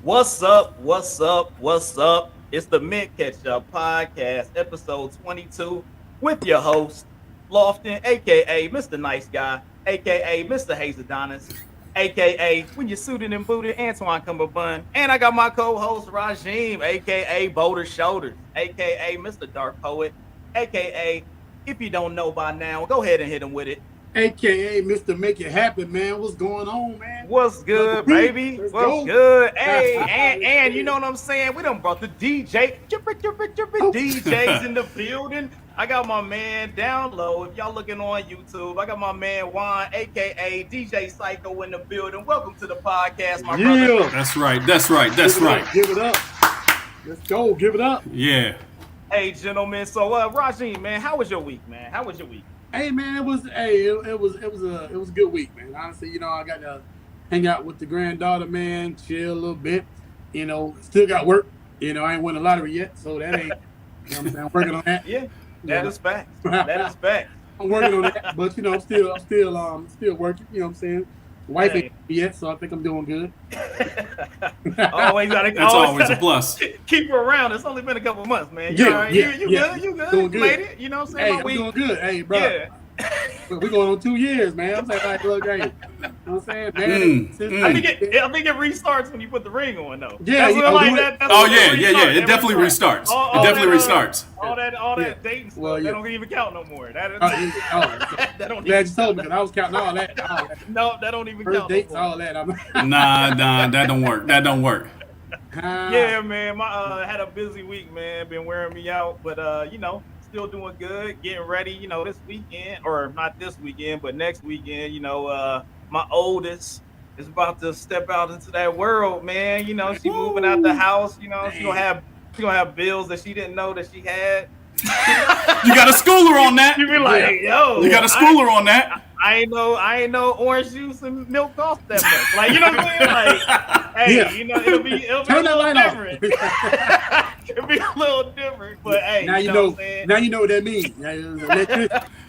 What's up? What's up? What's up? It's the Ketchup podcast, episode 22, with your host, Lofton, aka Mr. Nice Guy, aka Mr. Hayes Adonis, aka when you're suited and booted, Antoine Cumberbund. And I got my co-host Rajim, aka Boulder Shoulders, aka Mr. Dark Poet, aka if you don't know by now, go ahead and hit him with it. AKA Mr. Make It Happen, man. What's going on, man? What's good, baby? What's good? Hey, and you know what I'm saying? We done brought the DJs in the building. I got my man down low. If y'all looking on YouTube, I got my man Juan, aka DJ Psycho, in the building. Welcome to the podcast, my brother. That's right. Give it up. Let's go. Give it up. Yeah. Hey, gentlemen. So, Rajim, man, how was your week, man? How was your week? Hey, man, it was a good week, man. Honestly, I got to hang out with the granddaughter, man, chill a little bit. Still got work. I ain't won the lottery yet, so that ain't. I'm saying? I'm working on that. Yeah, that is fact. That is fact. I'm working on that, but I'm still working. You know what I'm saying? Wife ain't yet, so I think I'm doing good. always always a plus. Keep her around. It's only been a couple months, man. You good? You doing good. Made it. You know what I'm saying? Hey, I'm doing good. Hey, bro. Yeah. We're going on 2 years, man. I'm saying, like, look, hey. You know what I'm saying? Man, I think it restarts when you put the ring on, though. Yeah. It definitely restarts. It definitely restarts. All that dating stuff, that don't even count no more. That don't glad you told me, because I was counting all that. No, that don't even First count dates, no more. all that. Nah, that don't work. Yeah, man. My had a busy week, man. Been wearing me out, but still doing good, getting ready, this weekend, or not this weekend, but next weekend, my oldest is about to step out into that world, man. She moving out the house, she gonna have bills that she didn't know that she had. You got a schooler on that. You be like, yo, you got a schooler on that. I ain't know orange juice and milk cost that much. Like, you know what I'm saying? Like, hey, it'll be a little different. It'll be a little different, but hey, now you know what that means.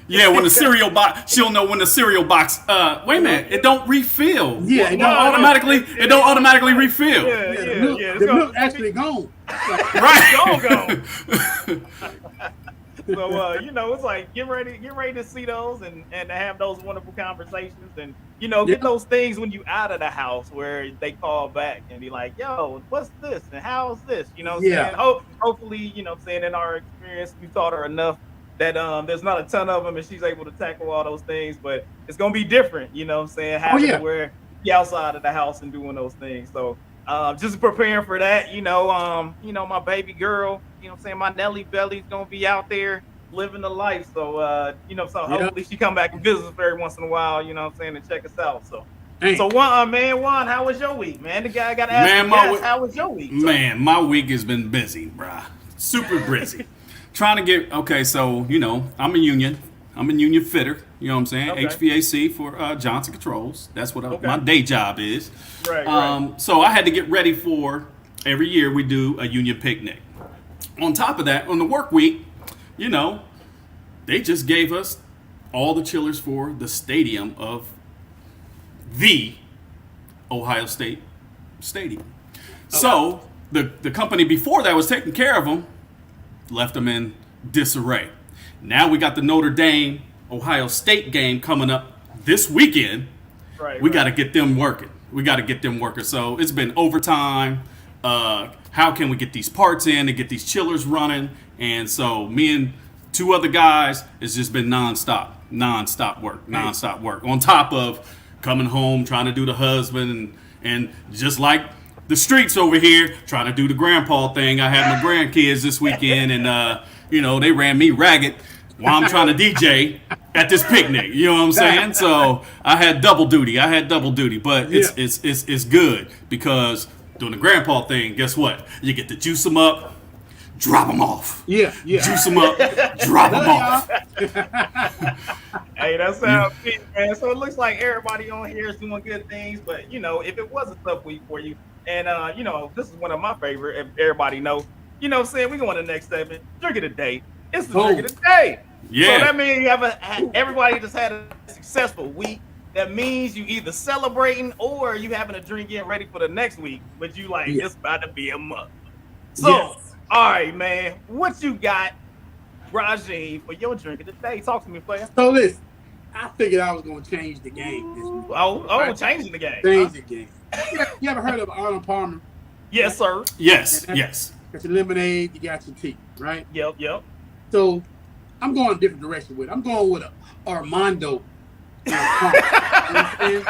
Yeah, when the cereal box, she'll know when the cereal box. Wait a minute, it don't refill. Yeah, it don't automatically refill. The milk actually gone. Right, gone. So it's like get ready to see those and to have those wonderful conversations and get those things when you out of the house where they call back and be like, yo, what's this and how's this? You know what I'm saying? Hopefully, in our experience we taught her enough that there's not a ton of them and she's able to tackle all those things, but it's gonna be different, having to where be outside of the house and doing those things. So just preparing for that, my baby girl, my Nelly Belly's gonna be out there living the life. So hopefully she come back and visit us every once in a while, and check us out. So Juan, how was your week, man? The guy got to ask how was your week? Man, my week has been busy, bruh. Super busy. Trying to get so I'm a union fitter. You know what I'm saying? Okay. HVAC for Johnson Controls. That's what my day job is. Right. So I had to get ready for every year we do a union picnic. On top of that, on the work week, they just gave us all the chillers for the stadium of the Ohio State Stadium. Okay. So the company before that was taking care of them, left them in disarray. Now we got the Notre Dame Ohio State game coming up this weekend. We got to get them working. So it's been overtime. How can we get these parts in and get these chillers running? And so me and two other guys, it's just been nonstop work. On top of coming home, trying to do the husband and just like the streets over here, trying to do the grandpa thing. I had my grandkids this weekend and, they ran me ragged while I'm trying to DJ at this picnic. You know what I'm saying? So I had double duty, but it's good because doing the grandpa thing, guess what? You get to juice them up, drop them off. Yeah. Juice them up, drop them off. Hey, that sounds good, man. So it looks like everybody on here is doing good things, but if it was a tough week for you, and this is one of my favorite, if everybody know, we go on to the next segment. Drink of the day. It's the drink of the day. Yeah. So that means everybody just had a successful week. that means you either celebrating or you having a drink getting ready for the next week, but you like, it's about to be a month. So, all right, man, what you got, Rajin, for your drink of the day? Talk to me, player. So listen, I figured I was going to change the game this week. Right? Changing the game. Change the game. You ever heard of Arnold Palmer? Yes, sir. Yes. Got your lemonade, you got your tea, right? Yep. So I'm going a different direction with it. I'm going with a Armando. You know what I'm saying?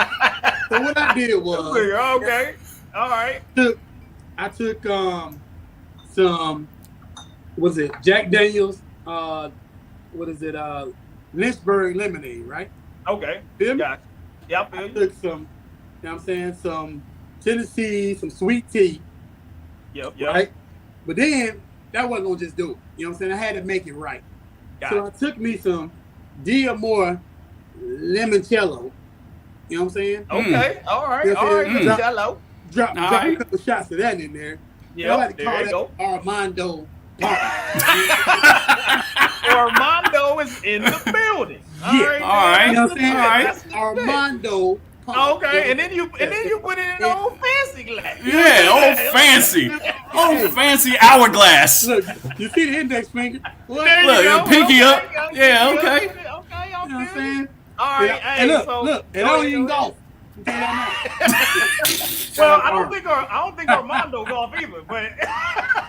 So what I did was, okay, all right. I took some, was it Jack Daniels? Lynchburg lemonade, right? Okay. Gotcha. Yeah, I I took some, you know what I'm saying, some Tennessee, some sweet tea. Yep. Right? But then that wasn't gonna just do it. You know what I'm saying? I had to make it right. So I took me some Diamore limoncello. You know what I'm saying? Okay. All right. Limoncello. Drop a couple shots of that in there. Yeah. I like to call that Armando. Armando is in the building. All right. You know what I'm saying? All right. Armando. Okay, and then you put it in an old fancy glass. Yeah, old fancy hourglass. Look, you see the index finger? There you go. Pinky up. Yeah, okay. You know what I'm saying? All right. And look, and I don't even golf. Well, I don't think Armando golf either, but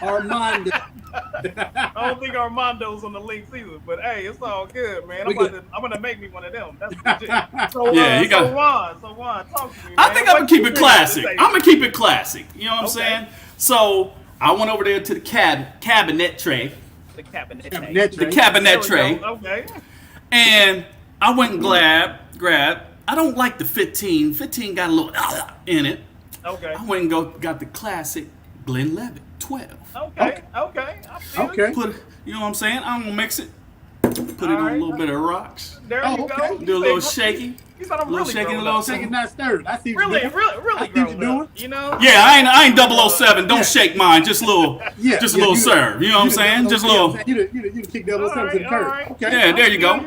Armando. I don't think Armando's on the links either. But hey, it's all good, man. I'm gonna make me one of them. That's legit. So Juan, talk to me, man. I think I'm gonna keep it classic. I'm gonna keep it classic. You know what I'm saying? So I went over there to the cabinet tray. The cabinet tray. Okay. And I went and grabbed. I don't like the 15. 15 got a little in it. Okay. I went and got the classic Glenlivet 12. Okay. You know what I'm saying? I'm gonna mix it. Put it on a little bit of rocks. There you go. Do a little shaky. You thought I'm really shaking, a little shaking, not stirred. I see really grown up. You know? Yeah, I ain't 007. Don't shake mine. Just a little, serve. You know what I'm saying? Just a little. You kick 007 to the curb. Right. Okay. Yeah, there you go.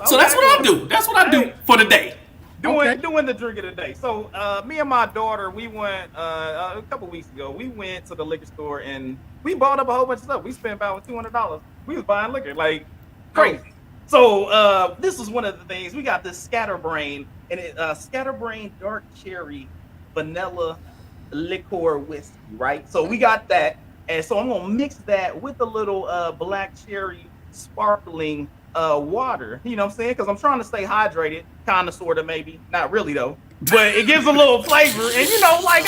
So that's what I do. That's what I do for the day. Doing the drink of the day. So me and my daughter, we went a couple weeks ago. We went to the liquor store and we bought up a whole bunch of stuff. We spent about $200. We was buying liquor like crazy. So this is one of the things. We got this Scatterbrain and Scatterbrain dark cherry vanilla liqueur whiskey, right? So we got that, and so I'm gonna mix that with a little black cherry sparkling water. You know what I'm saying? Because I'm trying to stay hydrated, kind of, sort of, maybe not really though, but it gives a little flavor. And you know, like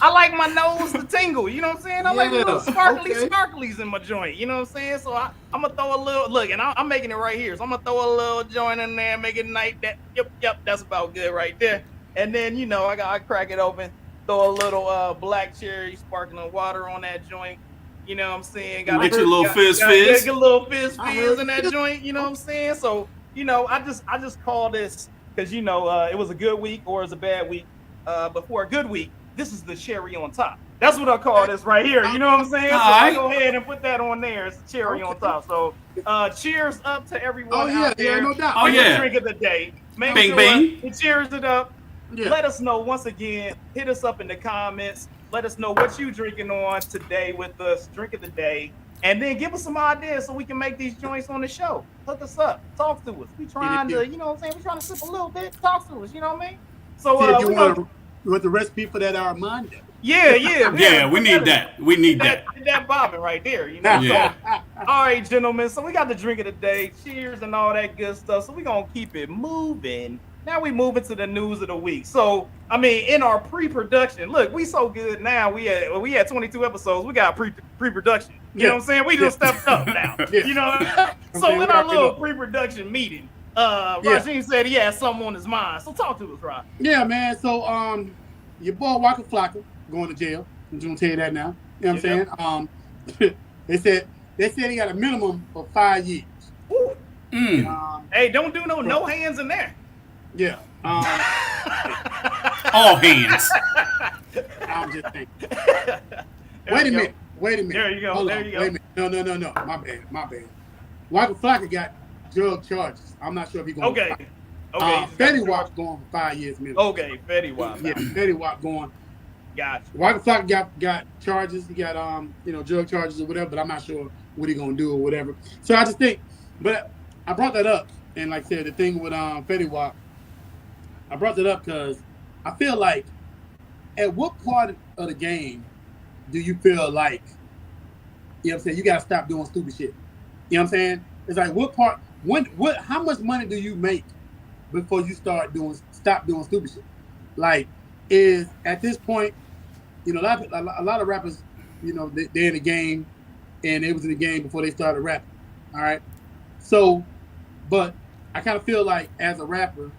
I like my nose to tingle. You know what I'm saying? I like little sparklies in my joint. You know what I'm saying? So I'm gonna throw a little look, and I'm making it right here. So I'm gonna throw a little joint in there, make it nice. That yep, that's about good right there. And then you know, I crack it open, throw a little black cherry sparkling water on that joint. You know what I'm saying? Get your little fizz. Get a little fizz in that joint. You know what I'm saying? So you know, I just call this because you know it was a good week or it was a bad week. But for a good week, this is the cherry on top. That's what I call this right here. You know what I'm saying? So I go ahead and put that on there. It's the cherry on top. So cheers up to everyone out there. No doubt. Oh yeah. Drink of the day. Make bing, sure bing. you cheers it up. Yeah. Let us know once again. Hit us up in the comments. Let us know what you drinking on today with us. Drink of the day. And then give us some ideas so we can make these joints on the show. Hook us up. Talk to us. We trying to, you know what I'm saying? We trying to sip a little bit. Talk to us. You know what I mean? So you want the recipe for that Armando? Yeah. Yeah, we need that. We need that. That bobbing right there, you know? Yeah. So, all right, gentlemen. So we got the drink of the day. Cheers and all that good stuff. So we're going to keep it moving. Now we move into the news of the week. So, I mean, in our pre-production, look, we so good now. We had 22 episodes. We got pre-production. You know what I'm saying? We just stepped up now. You know? So in our little pre-production meeting, Rajin said he had something on his mind. So talk to us, Rod. Yeah, man. So your boy Waka Flocka going to jail. I'm just gonna tell you that now. You know what I'm saying? They said he got a minimum of 5 years. Hey, don't do no hands in there. Yeah. All hands. I'm just thinking. Wait a minute. There you go. There you go. Wait a minute. No. My bad. Waka Flocka got drug charges. I'm not sure if he's going to fight. Okay, you just got Fetty the Wap charge. going for 5 years minimum. Okay, Fetty Wap. Yeah, Fetty Wap going. Gotcha. Waka Flocka got charges. He got drug charges or whatever, but I'm not sure what he gonna do or whatever. So I just think, but I brought that up, and like I said, the thing with Fetty Wap, I brought that up because I feel like at what part of the game do you feel like, you know what I'm saying, you gotta stop doing stupid shit? You know what I'm saying? It's like how much money do you make before you stop doing stupid shit? Like, is at this point, a lot of rappers, they're in the game, and they was in the game before they started rapping. All right, so, but I kind of feel like as a rapper,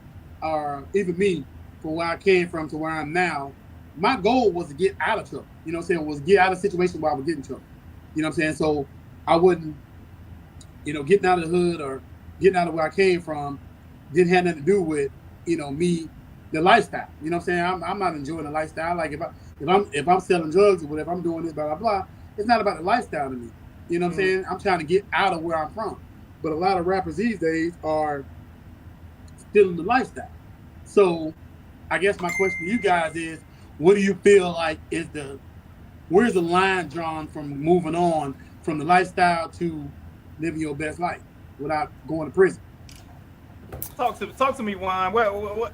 or even me, from where I came from to where I'm now, my goal was to get out of trouble. You know what I'm saying? Was get out of a situation where I would get in trouble. You know what I'm saying? So I wouldn't, getting out of the hood or getting out of where I came from didn't have nothing to do with, me, the lifestyle. You know what I'm saying? I'm not enjoying the lifestyle. Like if I'm selling drugs or whatever, I'm doing this, blah, blah, blah. It's not about the lifestyle to me. You know what I'm saying? I'm trying to get out of where I'm from. But a lot of rappers these days are still in the lifestyle. So I guess my question to you guys is, what do you feel like where's the line drawn from moving on from the lifestyle to living your best life without going to prison? Talk to me, Juan. What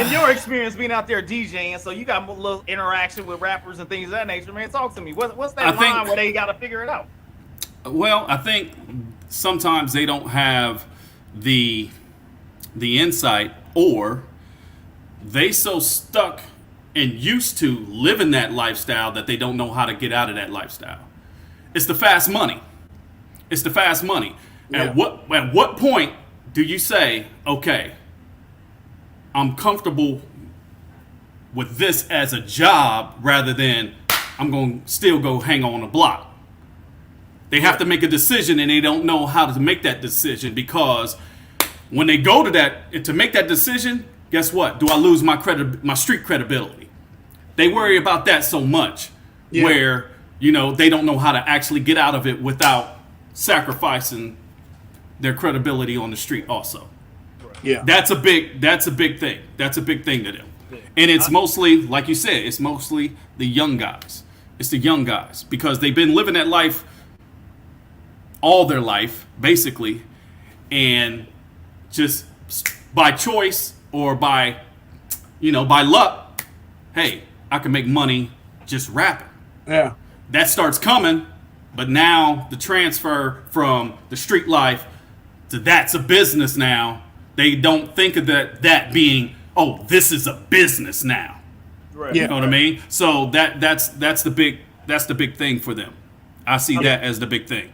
in your experience being out there DJing, so you got a little interaction with rappers and things of that nature, man. Talk to me. What's that line where they got to figure it out? Well, I think sometimes they don't have the insight, or they so stuck and used to living that lifestyle that they don't know how to get out of that lifestyle. It's the fast money. Yeah. At what point do you say, okay, I'm comfortable with this as a job rather than I'm going to still go hang on a block? They have to make a decision, and they don't know how to make that decision, because when they go to make that decision, guess what? Do I lose my street credibility? They worry about that so much, where they don't know how to actually get out of it without sacrificing their credibility on the street also. Yeah. That's a big thing. That's a big thing to them. And it's mostly, like you said, it's mostly the young guys. It's the young guys, because they've been living that life all their life, basically, and just by choice or by luck, hey, I can make money just rapping. Yeah. That starts coming, but now the transfer from the street life to that's a business now. They don't think of that being, oh, this is a business now. Right. You know what I mean? So that's the big thing for them. I see that as the big thing.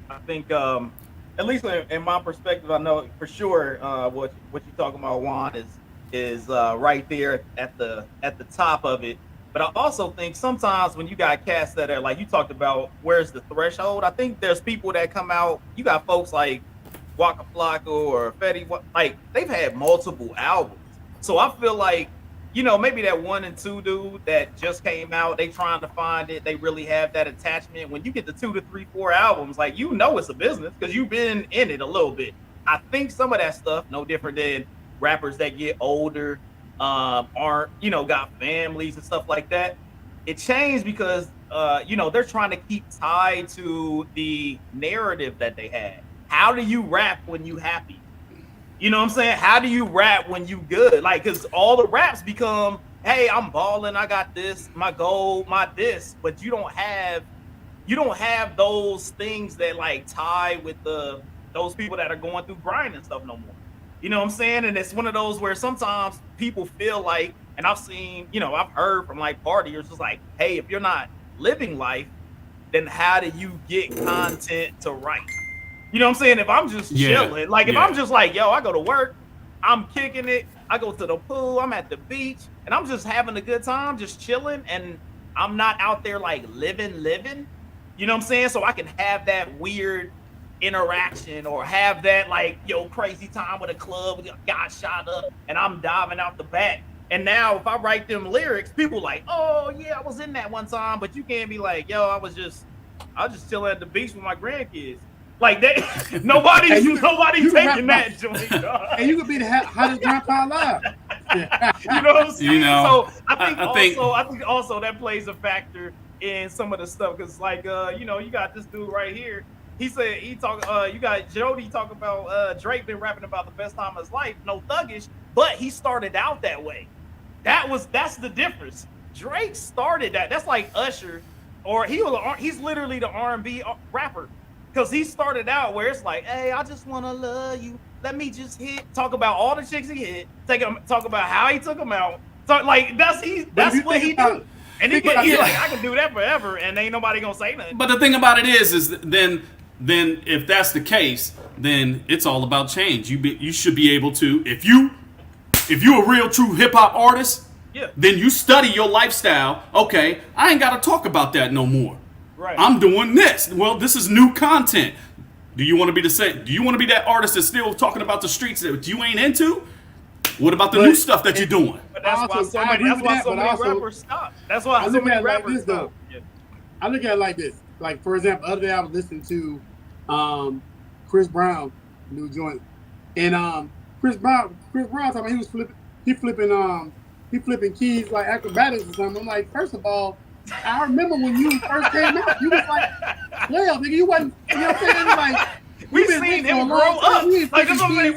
I think, at least in my perspective, I know for sure what you're talking about, Juan, is right there at the top of it. But I also think sometimes when you got cats that are like you talked about, where's the threshold? I think there's people that come out. You got folks like Waka Flocka or Fetty, like they've had multiple albums. So I feel like, maybe that 1 and 2 dude that just came out, they trying to find it. They really have that attachment. When you get the 2 to 3, 4 albums, like, it's a business because you've been in it a little bit. I think some of that stuff, no different than rappers that get older, aren't, got families and stuff like that. It changed because, they're trying to keep tied to the narrative that they had. How do you rap when you happy? You know what I'm saying? How do you rap when you good? Like, because all the raps become, hey, I'm balling, I got this, my goal, my this, but you don't have those things that like tie with those people that are going through grind and stuff no more. You know what I'm saying? And it's one of those where sometimes people feel like, and I've seen, I've heard from like partiers, it's like, hey, if you're not living life, then how do you get content to write? You know what I'm saying? If I'm just chilling, like if I'm just like, yo, I go to work, I'm kicking it, I go to the pool, I'm at the beach, and I'm just having a good time, just chilling, and I'm not out there like living. You know what I'm saying? So I can have that weird interaction or have that like, crazy time with a club, got shot up, and I'm diving out the back. And now if I write them lyrics, people like, oh yeah, I was in that one time, but you can't be like, yo, I was just chilling at the beach with my grandkids. Like that, nobody's you taking rap that joint. Dog. And you could be the hottest grandpa alive. You know what I'm saying? You know, So I think also that plays a factor in some of the stuff because like you know, you got this dude right here. He said you got Jody talk about Drake been rapping about the best time of his life, no thuggish, but he started out that way. That's the difference. Drake started that. That's like Usher, or he's literally the R&B rapper. Because he started out where it's like, hey, I just want to love you. Let me just talk about all the chicks he hit. Talk about how he took them out. So like that's what he do. And he's like, I can do that forever, and ain't nobody gonna say nothing. But the thing about it is then if that's the case, then it's all about change. You should be able to if you a real true hip hop artist, then you study your lifestyle. Okay, I ain't got to talk about that no more. Right. I'm doing this. Well, this is new content. Do you want to be Do you want to be that artist that's still talking about the streets that you ain't into? What about the new stuff that you're doing? But that's why so many rappers stop. That's why so many rappers stop. I look at it like this. Like for example, the other day I was listening to Chris Brown new joint, and Chris Brown talking about he flipping keys like acrobatics or something. I'm like, first of all, I remember when you first came out, you was like, well, nigga, you wasn't, you know what I'm saying? Like, we seen him grow up. Like, that's what I'm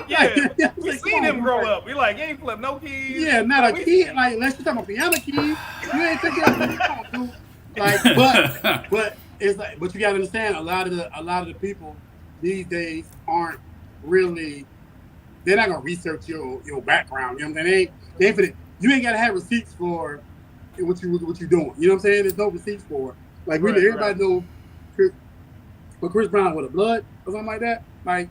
saying. We seen him grow up. We like, you ain't flip no keys. Yeah, not a key. Like, unless you're talking about piano keys, you ain't taking that. Like, but it's like, but you gotta understand, a lot of the people these days aren't really. They're not gonna research your background. You know what I'm saying? They ain't for it. You ain't gotta have receipts for what you doing. You know what I'm saying? There's no receipts for it. Like really, everybody know Chris Brown with a blood or something like that. Like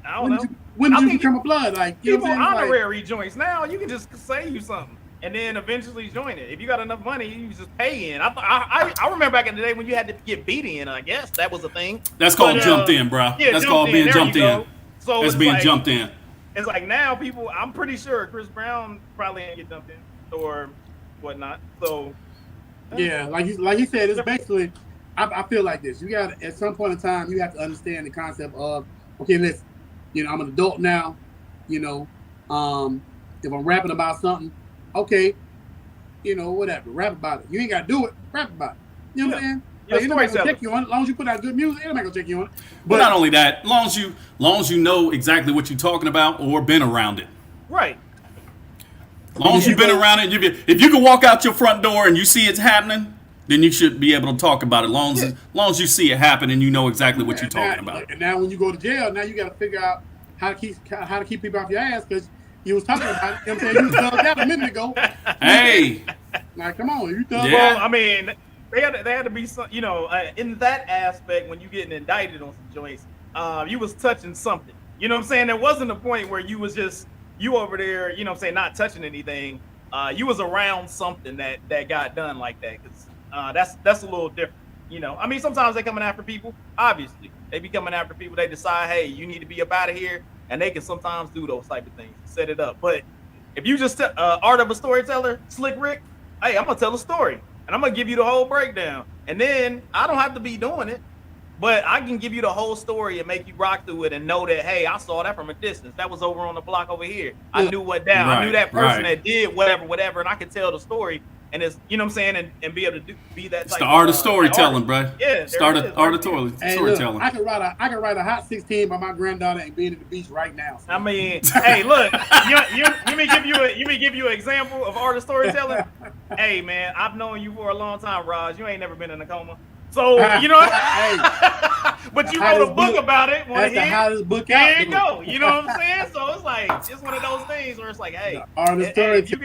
I don't know. When did you become a blood? Like you people know what I'm saying? honorary joints now. You can just say you something and then eventually join it. If you got enough money, you just pay in. I remember back in the day when you had to get beat in. I guess that was a thing. That's called jumped in, bro. Yeah, that's called being jumped in. So that's being jumped in. It's like now people. I'm pretty sure Chris Brown probably ain't get jumped in or whatnot. So yeah, like he said, it's basically. I feel like this. You got at some point in time, you have to understand the concept of okay, listen. You know, I'm an adult now. You know, if I'm rapping about something, okay, you know, whatever, rap about it. You ain't got to do it, rap about it. You know what I'm saying? Like, you're not gonna check you on it. As long as you put out good music, they're not gonna check you on it. But not only that, long as you know exactly what you're talking about or been around it. Right. Long as you've been around it, if you can walk out your front door and you see it's happening, then you should be able to talk about it. Long as you see it happen and you know exactly what you're talking about. And now when you go to jail, now you got to figure out how to keep people off your ass because you was talking about it. You know what I'm saying? You was thugged out a minute ago. Hey. Like, come on. You thugged out. Well, I mean, they had to be some, you know, in that aspect when you getting indicted on some joints, you was touching something. You know what I'm saying? There wasn't a point where you was just, you over there, you know what I'm saying, not touching anything. You was around something that got done like that because that's a little different. You know, I mean, sometimes they coming after people. Obviously, they be coming after people. They decide, hey, you need to be up out of here, and they can sometimes do those type of things, set it up. But if you just art of a storyteller, Slick Rick, hey, I'm gonna tell a story, and I'm gonna give you the whole breakdown, and then I don't have to be doing it, but I can give you the whole story and make you rock through it and know that, hey, I saw that from a distance. That was over on the block over here. I knew what down. I knew that person that did whatever, and I could tell the story. And it's, you know what I'm saying, and be able to be that. It's the art of storytelling, bro. Yeah, art of storytelling. I can write a hot 16 by my granddaughter and being at the beach right now. So. I mean, hey, look, let me give you an example of art of storytelling. Hey, man, I've known you for a long time, Raj. You ain't never been in a coma. So, you know, but you wrote a book about it. That's the hottest book out. There you go. You know what I'm saying? So it's like, it's one of those things where it's like, hey, if you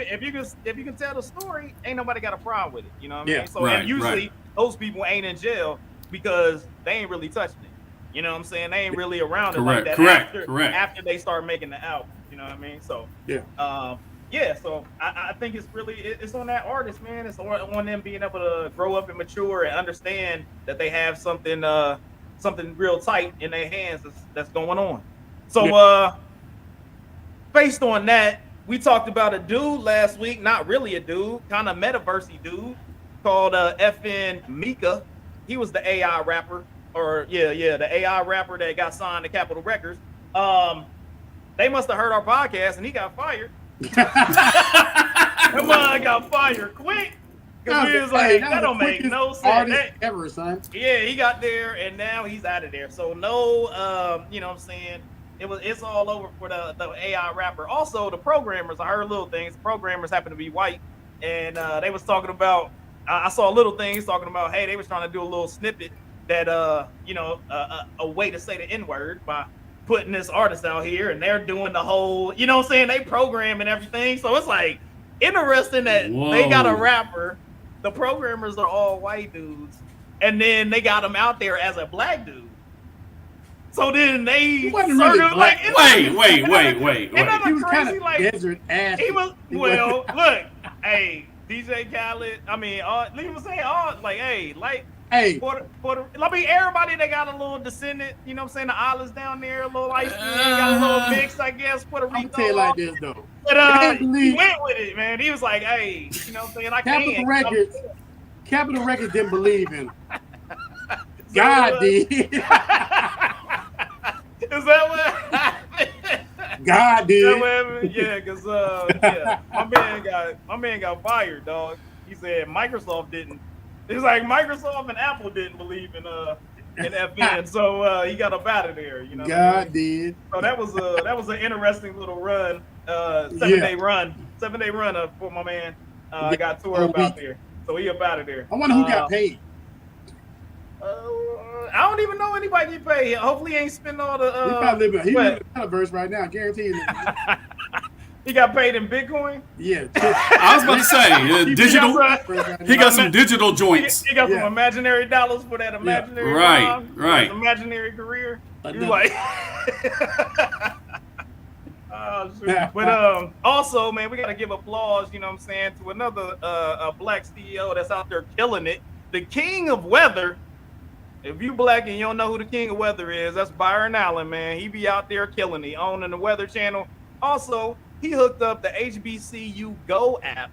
can tell the story, ain't nobody got a problem with it. You know what I mean? So and usually those people ain't in jail because they ain't really touching it. You know what I'm saying? They ain't really around it like that after they start making the album. You know what I mean? So so I think it's on that artist, man. It's on them being able to grow up and mature and understand that they have something real tight in their hands that's going on. So based on that, we talked about a dude last week, not really a dude, kind of metaversey dude called FN Meka. He was the AI rapper. the AI rapper that got signed to Capitol Records. They must have heard our podcast and he got fired. That man got fired quick. Cause he was like, that don't make no sense. Ever, son. Yeah, he got there and now he's out of there. So no, you know what I'm saying? It's all over for the AI rapper. Also, the programmers, I heard little things. The programmers happen to be white, and they was talking about. I saw little things talking about. Hey, they was trying to do a little snippet that a way to say the N-word by putting this artist out here, and they're doing the whole. You know what I'm saying? They program and everything. So it's like interesting that they got a rapper. The programmers are all white dudes, and then they got him out there as a black dude. So then they really like, wait. He was kind crazy, of like desert ass. he was look, hey, DJ Khaled. I mean, he was saying, everybody that got a little descendant, you know what I'm saying, the islands down there, a little ice cream, got a little mix, I guess, Puerto Rico. I'm tell you like this though. But he went with it, man. He was like, hey, you know what I'm saying, Capitol Records didn't believe in him. God did. Is that what happened? God did. Yeah, because my man got fired, dog. He said Microsoft didn't. It's like Microsoft and Apple didn't believe in FN, so he got up out of there. You know. God did. So that was an interesting little run, 7-day run for my man. Got tour up out there, so he up out of there. I wonder who got paid. I don't even know anybody get paid. Hopefully, he ain't spending all the. He probably live in the metaverse right now. Guaranteed. He got paid in Bitcoin. Yeah. I was about to say digital. He got some digital joints. He got some imaginary dollars for that imaginary right. imaginary career. You like. Oh, but also, man, we gotta give applause. You know what I'm saying, to another black CEO that's out there killing it. The king of weather. If you black and you don't know who the king of weather is, that's Byron Allen, man. He be out there killing it, owning the Weather Channel. Also, he hooked up the HBCU Go app.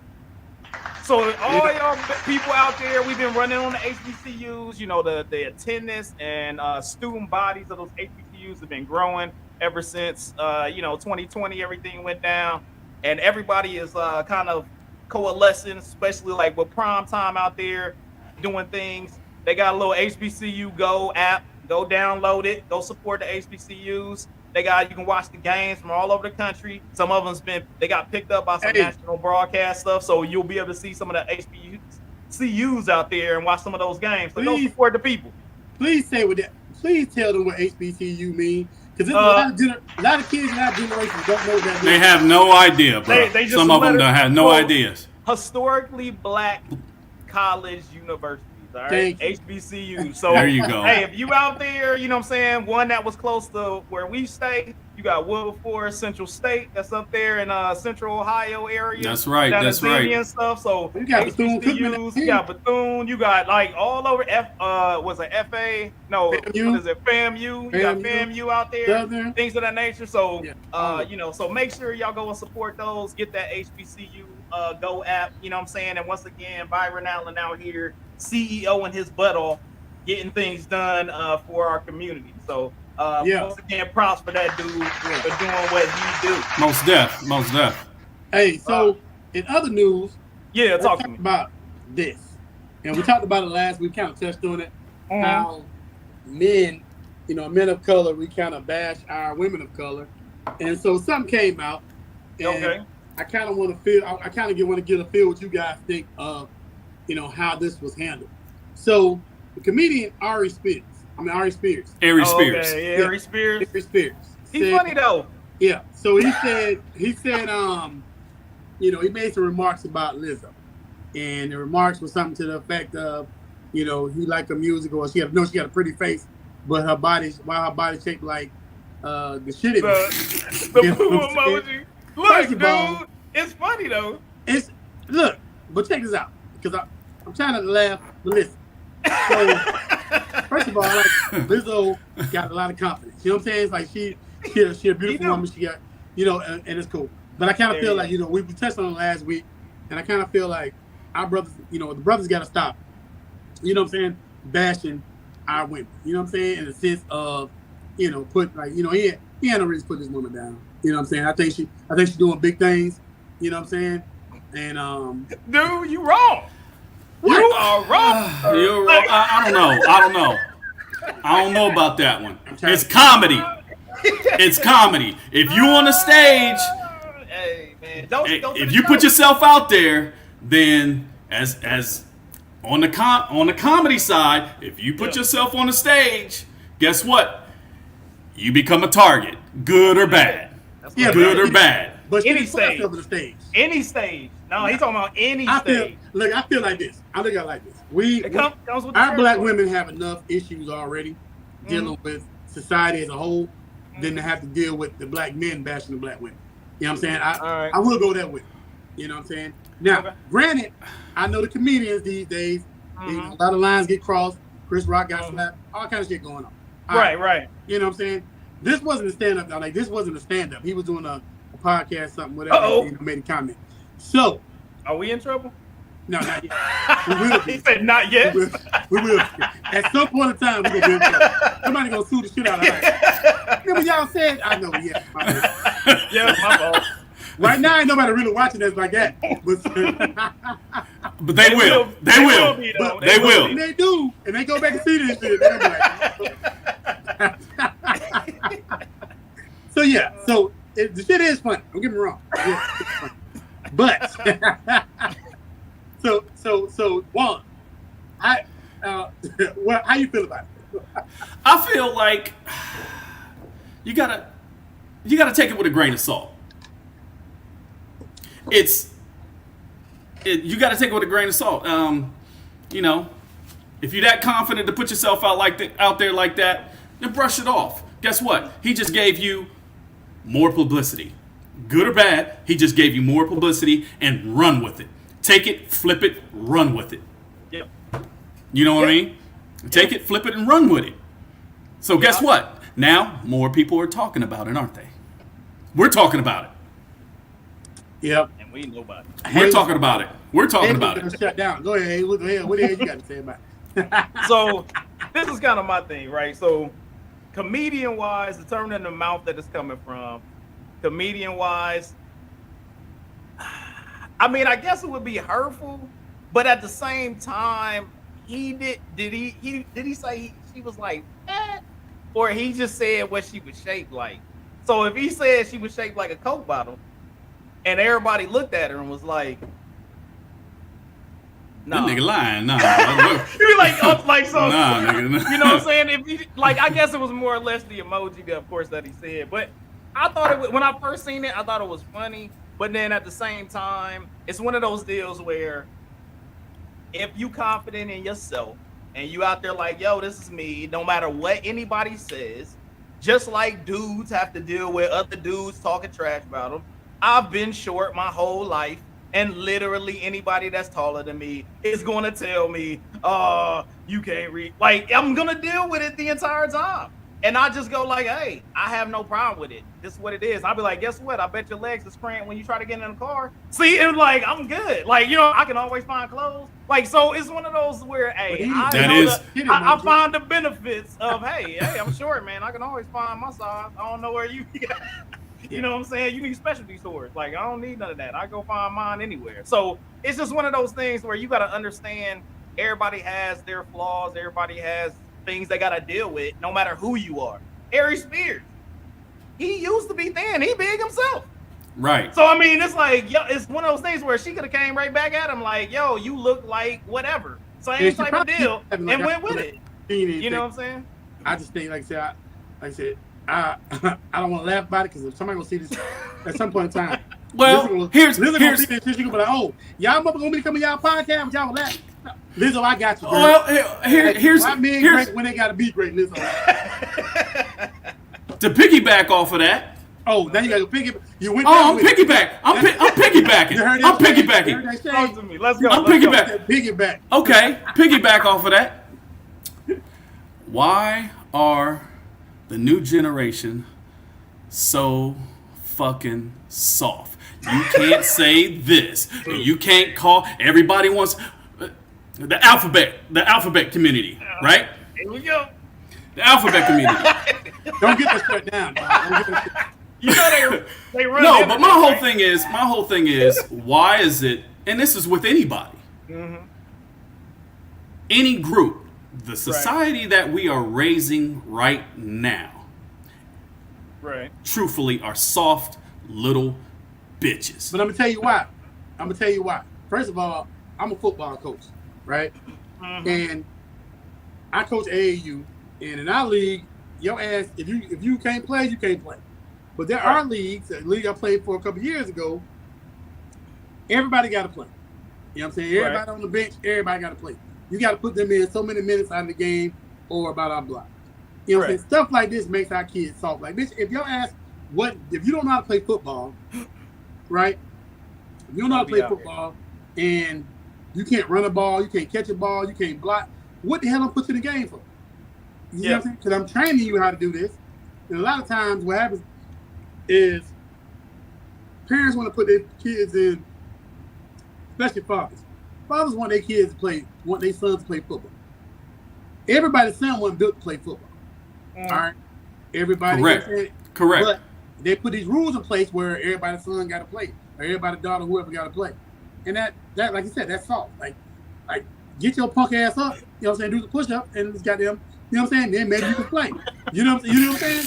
So all y'all people out there, we've been running on the HBCUs. You know, the attendance and student bodies of those HBCUs have been growing ever since 2020. Everything went down, and everybody is kind of coalescing, especially like with prime time out there doing things. They got a little HBCU Go app. Go download it. Go support the HBCUs. You can watch the games from all over the country. Some of them's they got picked up by some national broadcast stuff, so you'll be able to see some of the HBCUs out there and watch some of those games. So go support the people. Please tell them what HBCU mean, because a lot of kids in our generation don't know that. They have no idea, bro. Some of them don't have no ideas. Historically black college university. All right, HBCU. So there you go. Hey, if you out there, you know what I'm saying, one that was close to where we stay, you got Wilberforce, Central State, that's up there in Central Ohio area. That's right. That's right. And stuff. So you got HBCUs, you got Bethune, you got like all over. Was it FA? No, FAMU. What is it? FAMU. You got FAMU out there. Southern. Things of that nature. So so make sure y'all go and support those. Get that HBCU Go app. You know what I'm saying? And once again, Byron Allen out here, CEO and his butt off, getting things done for our community. So once again, props for that dude for doing what he do. Most def. Hey, so in other news, talk to me about this, and we talked about it last week. Kind of touched on it. How men of color, we kind of bash our women of color, and so something came out. And I kind of want to feel. I kind of want to get a feel what you guys think of, how this was handled. So the comedian Ari Spears. Ari Spears. Ari Spears. He's funny though. Yeah. So he said, he made some remarks about Lizzo, and the remarks was something to the effect of, he liked her music, or she had a pretty face, but her body shaped like the shit. The poo emoji. Look, dude, it's funny though. But check this out, because I'm trying to laugh, but listen. So, first of all, like Lizzo got a lot of confidence. You know what I'm saying? It's like she a beautiful woman. She got, and it's cool. But I kind of feel like, we touched on it last week, and I kind of feel like our brothers, the brothers got to stop. You know what I'm saying? Bashing our women. You know what I'm saying? In the sense of, put like, he had no reason to put this woman down. You know what I'm saying? I think she's doing big things. You know what I'm saying? And dude, you wrong. You are wrong. You're wrong. I don't know. I don't know about that one. It's comedy. It's comedy. If you on the stage, hey man, if you put yourself out there, then as on the comedy side, if you put yourself on the stage, guess what? You become a target, good or bad. Good or bad. But any stage. The stage. Any stage. No, he's talking about any stage. I feel like this. I look at it like this. Comes with our black women have enough issues already dealing with society as a whole than to have to deal with the black men bashing the black women. You know what I'm saying? I will go that way. You know what I'm saying? Now, granted, I know the comedians these days, a lot of lines get crossed. Chris Rock got slapped. All kind of shit going on. Right. You know what I'm saying? This wasn't a stand-up. Like, this wasn't a stand-up. He was doing a podcast, something, whatever. Made a comment. So. Are we in trouble? No, not yet. We will be. He said not yet. We will. At some point in time, we're going to be in trouble. Somebody going to sue the shit out of us. Remember y'all said, I know, yeah. Yeah, my fault. Right now, ain't nobody really watching us like that. But they will. They will. They will. And they do. And they go back and see this shit. Like, so, yeah. So, the shit is funny. Don't get me wrong. Yeah, it's funny. But, so Juan, how you feel about it? I feel like you gotta take it with a grain of salt. You gotta take it with a grain of salt. If you're that confident to put yourself out there like that, then brush it off. Guess what? He just gave you more publicity. Good or bad, he just gave you more publicity, and run with it. Take it, flip it, run with it. Yep. You know what I mean? Take it, flip it, and run with it. So guess what? Now, more people are talking about it, aren't they? We're talking about it. Yep. And we know about it. We're talking about it. We're talking about it. Shut down. Go ahead. What the hell you got to say about it? So, this is kind of my thing, right? So, comedian-wise, determining the mouth that it's coming from, comedian-wise, I mean, I guess it would be hurtful, but at the same time, did he say she was like fat, or he just said what she was shaped like? So if he said she was shaped like a Coke bottle, and everybody looked at her and was like, "Nah, that nigga lying." Nah, you be like, so, nah, nigga. You know what I'm saying? If you, I guess it was more or less the emoji, of course, that he said, but. I thought when I first seen it, I thought it was funny, but then at the same time, it's one of those deals where if you confident in yourself and you out there like, yo, this is me, no matter what anybody says, just like dudes have to deal with other dudes talking trash about them. I've been short my whole life, and literally anybody that's taller than me is going to tell me, you can't read. Like, I'm going to deal with it the entire time. And I just go like, hey, I have no problem with it. This is what it is. I'll be like, guess what? I bet your legs is cramped when you try to get in the car. See, and like, I'm good. Like, I can always find clothes. Like, so it's one of those where, hey, I find the benefits of, hey, I'm short, man. I can always find my size. I don't know where you You know what I'm saying? You need specialty stores. Like, I don't need none of that. I go find mine anywhere. So it's just one of those things where you got to understand everybody has their flaws. Everybody has things they gotta deal with, no matter who you are. Ari Spears, he used to be thin. He big himself. Right. So I mean, it's like, yo, it's one of those things where she could have came right back at him like, yo, you look like whatever. Same type of deal, and went with it. You know what I'm saying? I just think, like I said, I don't want to laugh about it because if somebody will see this at some point in time, here's see this shit, you gonna be like, oh, y'all gonna be coming y'all podcast, but y'all will laugh. Lizzo, I got you, bro. Well, here's great when they gotta be great, Lizzo. To piggyback off of that. Oh, now you gotta piggyback. You went. I'm piggybacking. I'm piggybacking. I'm piggybacking. Talk to me. Let's go. I'm piggybacking. Piggyback. Okay, piggyback off of that. Why are the new generation so fucking soft? You can't say this. You can't call. Everybody wants the alphabet community, right? Here we go. The alphabet community. Don't get this shut down. Dog. Don't get this shut down. You know they run. No, the but internet, my whole thing is, why is it? And this is with anybody, any group, the society that we are raising right now, right? truthfully, are soft little bitches. But I'm gonna tell you why. First of all, I'm a football coach, right? And I coach AAU, and in our league, your ass, if you can't play, you can't play. But there are leagues, a league I played for a couple years ago, everybody got to play. You know what I'm saying? Everybody on the bench, everybody got to play. You got to put them in so many minutes out of the game or about our block. You know what I'm saying? Stuff like this makes our kids soft. Like, bitch, if your ass, if you don't know how to play football, right? If you don't know how to play football and you can't run a ball, you can't catch a ball, you can't block, what the hell I'm putting in the game for? You know what I'm saying? Because I'm training you how to do this. And a lot of times what happens is parents want to put their kids in, especially fathers. Fathers want their kids to play, want their sons to play football. Everybody's son wasn't built to play football. All right? Everybody. Correct. But they put these rules in place where everybody's son got to play, or everybody's daughter, whoever got to play. And that, like you said, that's soft. Like, get your punk ass up, you know what I'm saying, do the push-up, and it's goddamn, you know what I'm saying, then maybe you can play. You know what I'm saying?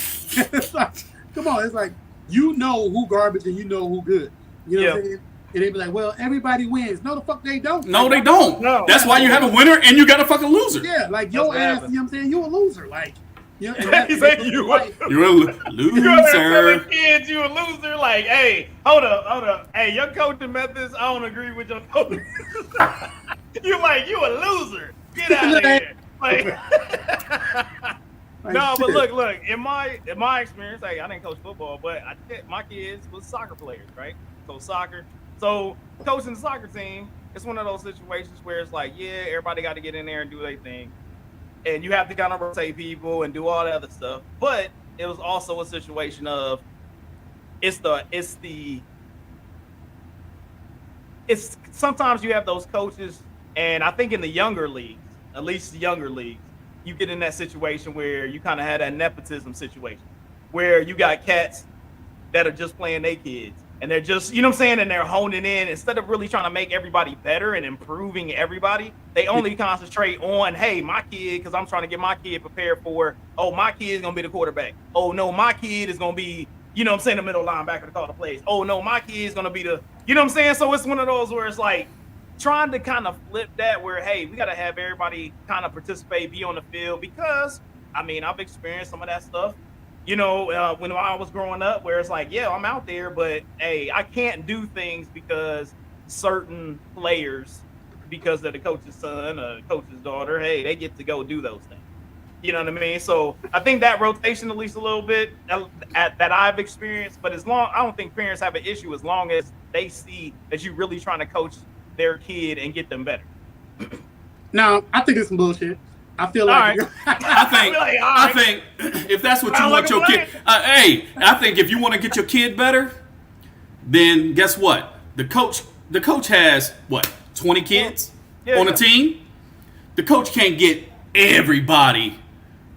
It's like, come on, it's like, you know who garbage and you know who good. You know what I'm saying? And they be like, well, everybody wins. No, the fuck they don't. No, they don't. No. That's why you have a winner and you got a fucking loser. Yeah, like your ass, you know what I'm saying? You a loser. Like, you know, You're a loser. You tell kids you a loser. Like, hey, hold up. Hey, your coaching methods, I don't agree with your coaching. You a loser. Get out of here. Like, no, but look. In my experience, hey, I didn't coach football, but my kids was soccer players, right? So soccer. So coaching the soccer team, it's one of those situations where it's like, yeah, everybody got to get in there and do their thing, and you have to kind of rotate people and do all that other stuff. But it was also a situation of it's sometimes you have those coaches, and I think in the younger leagues, at least the younger leagues, you get in that situation where you kind of had that nepotism situation where you got cats that are just playing their kids. And they're just, you know what I'm saying? And they're honing in. Instead of really trying to make everybody better and improving everybody, they only concentrate on, hey, my kid, because I'm trying to get my kid prepared for, oh, my kid is going to be the quarterback. Oh, no, my kid is going to be, you know what I'm saying, the middle linebacker to call the plays. Oh, no, my kid is going to be the, you know what I'm saying? So it's one of those where it's like trying to kind of flip that where, hey, we got to have everybody kind of participate, be on the field, because, I mean, I've experienced some of that stuff. You know, when I was growing up, where it's like, yeah, I'm out there, but hey, I can't do things because certain players, because of the coach's son or the coach's daughter, hey, they get to go do those things. You know what I mean? So I think that rotation, at least a little bit, that I've experienced. But I don't think parents have an issue as long as they see that you're really trying to coach their kid and get them better. Now, I think it's some bullshit. I feel like I think if that's what you want your kid, I think if you want to get your kid better, then guess what? The coach has what, 20 kids on a team. The coach can't get everybody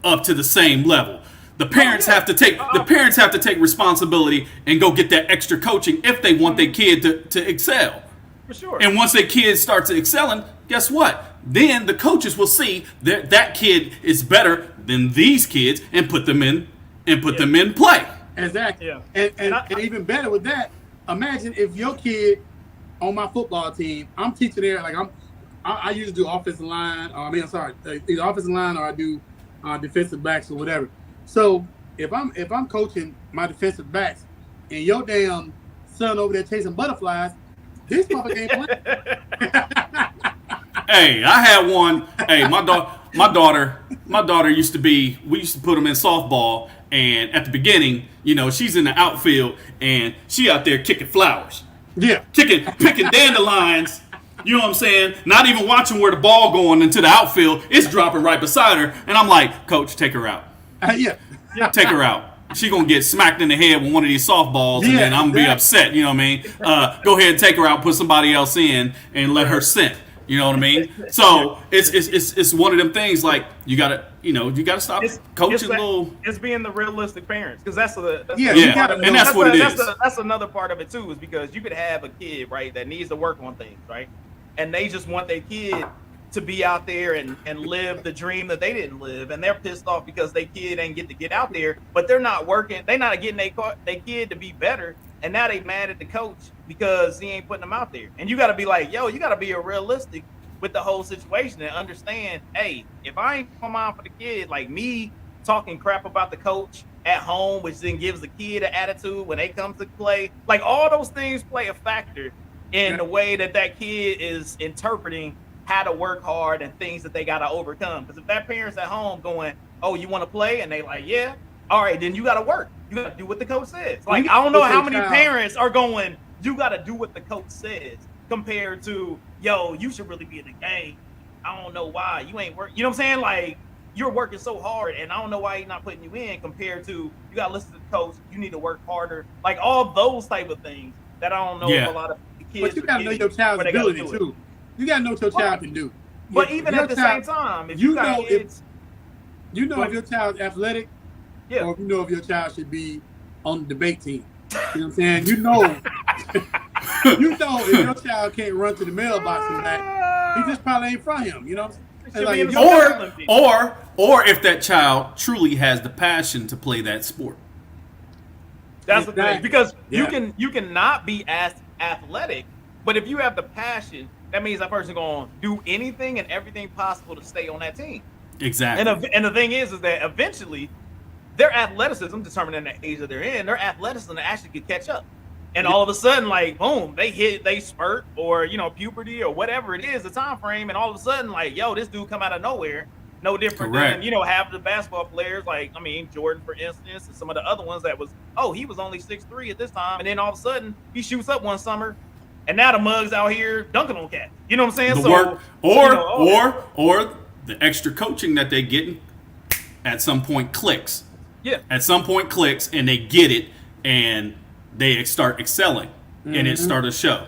up to the same level. The parents have to take responsibility and go get that extra coaching if they want their kid to excel. For sure. And once their kid starts excelling, guess what? Then the coaches will see that kid is better than these kids and put them in play. Exactly. Yeah. And even better with that, imagine if your kid on my football team, I'm teaching there, like I usually do offensive line. Either offensive line or I do defensive backs or whatever. So if I'm coaching my defensive backs and your damn son over there chasing butterflies, this motherfucker ain't playing. Hey, I had one. Hey, my daughter used to be. We used to put them in softball, and at the beginning, you know, she's in the outfield and she out there kicking flowers. Yeah, picking dandelions. You know what I'm saying? Not even watching where the ball going into the outfield. It's dropping right beside her, and I'm like, Coach, take her out. Yeah, take her out. She gonna get smacked in the head with one of these softballs, and then I'm gonna be upset. You know what I mean? Go ahead and take her out, put somebody else in, and let her sit. You know what I mean? So it's one of them things like you gotta stop coaching little. It's being the realistic parents because that's and that's what it is. That's another part of it too, is because you could have a kid, right, that needs to work on things, right, and they just want their kid to be out there and live the dream that they didn't live, and they're pissed off because their kid ain't get out there, but they're not working, they're not getting their kid to be better, and now they mad at the coach because he ain't putting them out there. And you got to be like, yo, you got to be realistic with the whole situation and understand, hey, if I ain't come out for the kid, like me talking crap about the coach at home, which then gives the kid an attitude when they come to play, like all those things play a factor in the way that kid is interpreting how to work hard and things that they got to overcome. Because if that parent's at home going, oh, you want to play? And they like, yeah. All right, then you got to work. You got to do what the coach says. Like, I don't know how many parents are going, you got to do what the coach says, compared to, yo, you should really be in the game. I don't know why. You ain't working. You know what I'm saying? Like, you're working so hard, and I don't know why he's not putting you in, compared to, you got to listen to the coach. You need to work harder. Like, all those type of things that I don't know if a lot of the kids. But you got to know your child's ability, too. You got to know what your child can do. But even at the same time, if you got kids. If your child's athletic, or if you know if your child should be on the debate team. You know what I'm saying? You know if your child can't run to the mailbox and that, he just probably ain't from him. You know what I'm saying? Like, or if that child truly has the passion to play that sport. That's the thing. Because you can not be as athletic, but if you have the passion, that means that person going to do anything and everything possible to stay on that team. Exactly. And the thing is that eventually their athleticism, determining the age that they're in, their athleticism actually could catch up. And all of a sudden, like, boom, they spurt, or, puberty or whatever it is, the time frame, and all of a sudden, like, yo, this dude come out of nowhere. No different than, half the basketball players, like, I mean, Jordan, for instance, and some of the other ones that was, he was only 6'3" at this time. And then all of a sudden, he shoots up one summer, and now the mug's out here dunking on cats. You know what I'm saying? Or the extra coaching that they're getting at some point clicks. Yeah. At some point clicks, and they get it, and they start excelling, and it start to show,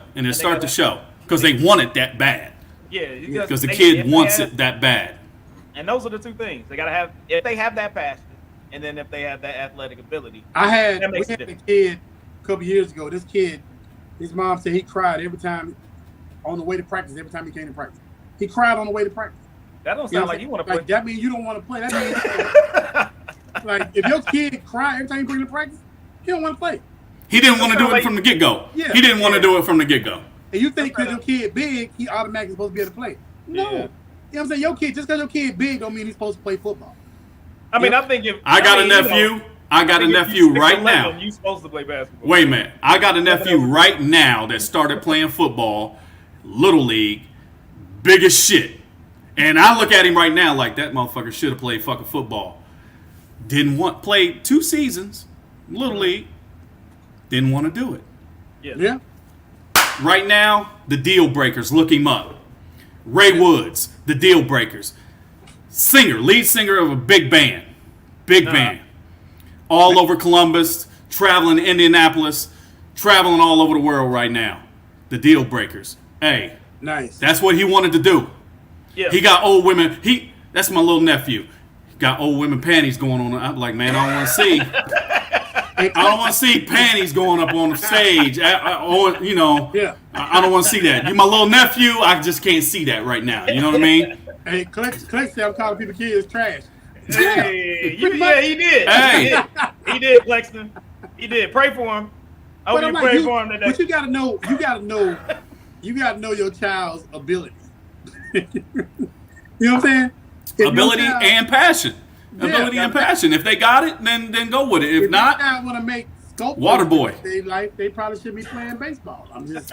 because they want it that bad. Yeah, because the kid wants it that bad. And those are the two things they gotta have. If they have that passion, and then if they have that athletic ability. We had a kid a couple years ago. This kid, his mom said he cried every time on the way to practice. Every time he came to practice, he cried on the way to practice. That don't sound like you want to play. That means you don't want to play. That means like if your kid cry every time you bring him to practice, he don't want to play. He didn't want to do it from the get-go. Yeah. He didn't want to do it from the get-go. And you think because your kid big, he automatically supposed to be able to play. No. Yeah. You know what I'm saying? Your kid, just because your kid big don't mean he's supposed to play football. I mean, I think if... I got a nephew right now. You supposed to play basketball. Wait a minute. I got a nephew right now that started playing football, Little League, big as shit. And I look at him right now like that motherfucker should have played fucking football. Played 2 seasons, Little League. Didn't want to do it. Yeah. Right now, the deal breakers. Look him up. Ray Woods, the deal breakers. Lead singer of a big band. Band. All over Columbus, traveling to Indianapolis, traveling all over the world right now. The deal breakers. Hey. Nice. That's what he wanted to do. Yeah. He got old women. That's my little nephew. He got old women panties going on. I'm like, man, I don't want to see. I don't want to see panties going up on the stage. I don't want to see that. You my little nephew, I just can't see that right now. You know what I mean? Hey, Click said I'm calling people kids trash. Hey, he did. Hey. He did, Plexton. He did. Pray for him. I hope you pray for him today. But you gotta know your child's ability. You know what I'm saying? Ability and passion. And passion. If they got it, then go with it. If not, I want to make scope water boy. They probably should be playing baseball. I'm just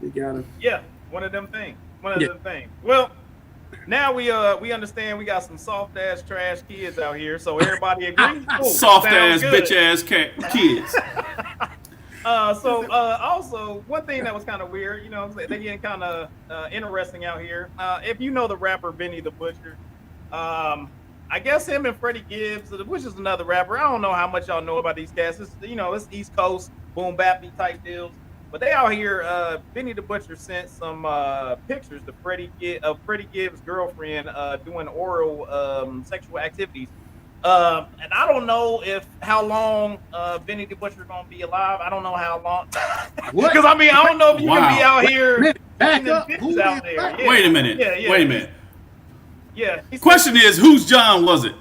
you gotta. Yeah, one of them things. Well, now we understand we got some soft ass trash kids out here. So everybody agrees. Soft ass bitch ass kids. Also, one thing that was kind of weird, they getting kind of interesting out here. If you know the rapper Benny the Butcher, I guess him and Freddie Gibbs, which is another rapper. I don't know how much y'all know about these cats. It's East Coast boom bappy type deals. But they out here. Benny the Butcher sent some pictures to Freddie Gibbs' girlfriend doing oral sexual activities. And I don't know how long Benny the Butcher gonna be alive. I don't know how long. Because I mean, I don't know if you can be out here. Back up. Out there. Yeah. Wait a minute. Wait a minute. Yeah. Question is, whose John was it?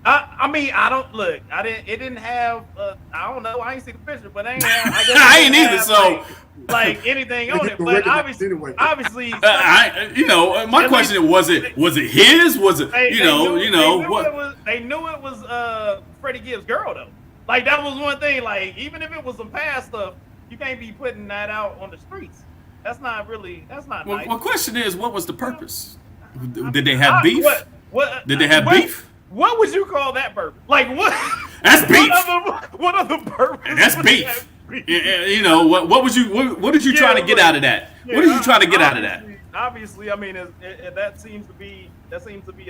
I mean, I don't look. It didn't have. I don't know. I ain't see the picture, but I ain't. I guess I ain't either. So like anything on it, but obviously. My question was it his? Was it they what? They knew it was Freddie Gibbs' girl though. Like that was one thing. Like even if it was some past stuff, you can't be putting that out on the streets. That's not nice. Well, question is, what was the purpose? Did they have beef? What? Did they have beef? What would you call that purpose? Like what? That's beef. What other purpose? That's beef. What was you? What did you try to get out of that? What did you try to get out of that? Obviously, I mean, that seems to be a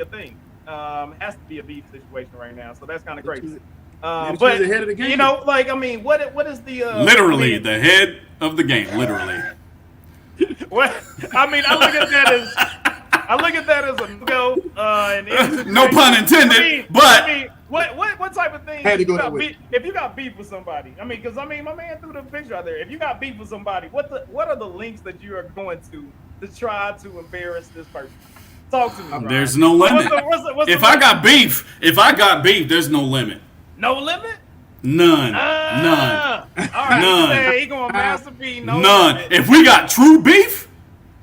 thing. Has to be a beef situation right now, so that's kind of crazy. But the head of the game. like I mean, what is the literally the head of the game? Literally. What I mean, I look at that as a no-go. No pun intended. What type of thing? If you got beef with somebody, I mean, because I mean, my man threw the picture out there. If you got beef with somebody, what are the links that you are going to try to embarrass this person? Talk to me. Brian. There's no limit. If I got beef, there's no limit. No limit. None. All right. None. He going Master P. None. Limit. If we got true beef,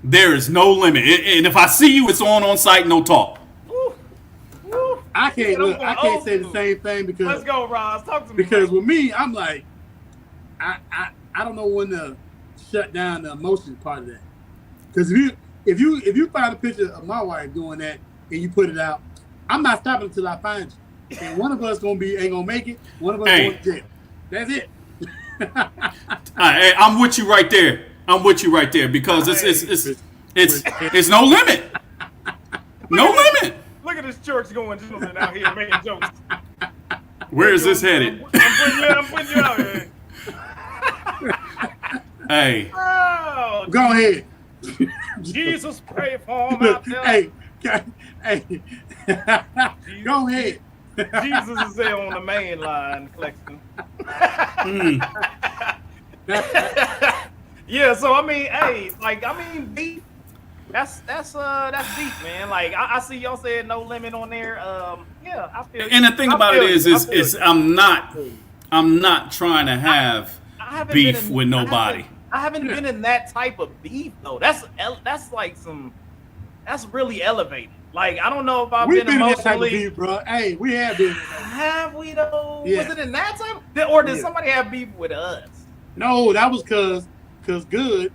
there is no limit. And if I see you, it's on site, no talk. Woo. I can't say the same thing because let's go, Roz. Talk to me. Because with me, I'm like, I don't know when to shut down the emotion part of that. Because if you find a picture of my wife doing that and you put it out, I'm not stopping until I find you. And one of us ain't gonna make it. One of us going to jail. That's it. I'm with you right there. Because it's no limit. No limit. Look at this church going gentleman out here making jokes. Where is this headed? I'm putting you out here. Hey. Oh, go ahead. Jesus, pray for him out there. Hey. Go ahead. Jesus is there on the main line flexing. Yeah, so I mean, beef. That's deep, man. Like I see y'all saying no limit on there. Yeah, I feel. And the thing about it is I'm not trying to have beef with nobody. I haven't been in that type of beef though. That's really elevated. Like I don't know if I've been emotionally. In that type of beef, bro. Hey, we have been. Have we though? Yeah. Was it in that type? Or did somebody have beef with us? No, that was cause good.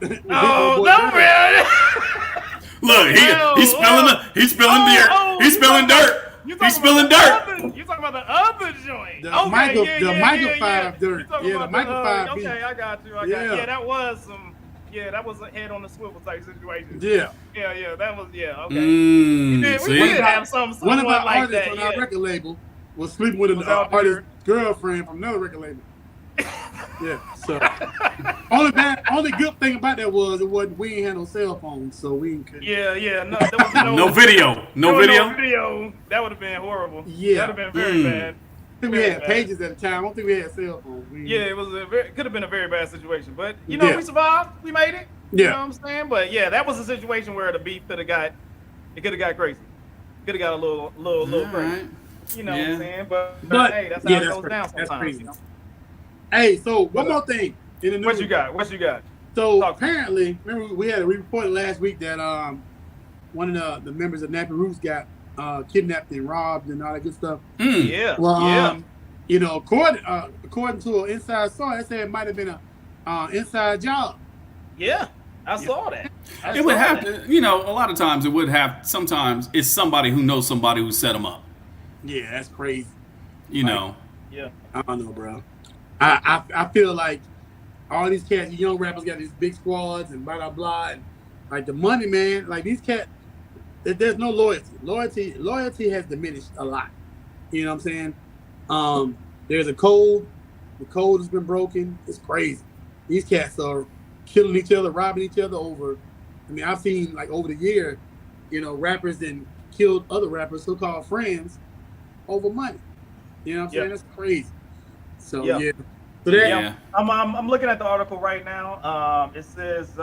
Oh no, man! Look, he's spilling dirt. He's spilling dirt. He's spilling dirt. You talking about the other joint? The Michael 5 dirt. Yeah, the Michael 5 beef. Okay, I got you. Yeah, that was some. Yeah, that was a head on the swivel type situation. Yeah. Yeah, that was okay. We did have some. One of our like artists that, on our record label was sleeping with an artist's girlfriend from another record label. Yeah, so only good thing about that was we ain't had no cell phones, so we couldn't. Yeah, no, there was no video. No video. That would have been horrible. Yeah, that would have been very bad. I think we had pages at the time. I don't think we had cell phones. It could have been a very bad situation, but we survived. We made it. Yeah. You know what I'm saying? But yeah, that was a situation where the beef could have got crazy. Could have got a little crazy. Right. You know what I'm saying? But hey, that's how it goes down sometimes. That's crazy. Hey, so one more thing in the news. What you got? So apparently, remember we reported last week that one of the members of Nappy Roots got kidnapped and robbed and all that good stuff. Yeah. Well, according to an inside source, they said it might have been a inside job. Yeah, I saw that. It would have to, a lot of times it would have. Sometimes it's somebody who knows somebody who set them up. Yeah, that's crazy. Yeah. I don't know, bro. I feel like all these cats, young rappers, got these big squads and blah blah blah, and like the money, man. Like these cats, there's no loyalty. Loyalty has diminished a lot. You know what I'm saying? There's a code. The code has been broken. It's crazy. These cats are killing each other, robbing each other over. I mean, I've seen like over the year, rappers then killed other rappers, so-called friends, over money. You know what I'm saying? Yep. That's crazy. So Yep. yeah. So that Yeah. I'm looking at the article right now. It says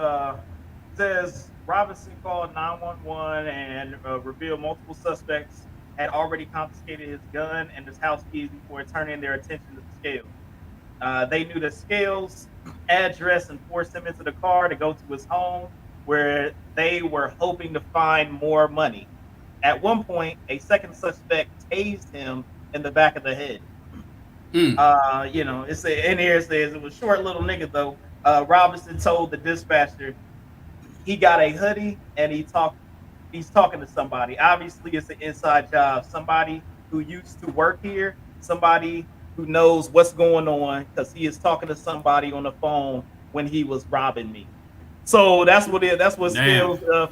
Robinson called 911 and revealed multiple suspects had already confiscated his gun and his house keys before turning their attention to the scales. They knew the scales address and forced him into the car to go to his home, where they were hoping to find more money. At one point, a second suspect tased him in the back of the head. It's in here. It says it was short little nigga though. Robinson told the dispatcher he got a hoodie and he's talking to somebody. Obviously, it's an inside job. Somebody who used to work here. Somebody who knows what's going on because he is talking to somebody on the phone when he was robbing me. So that's what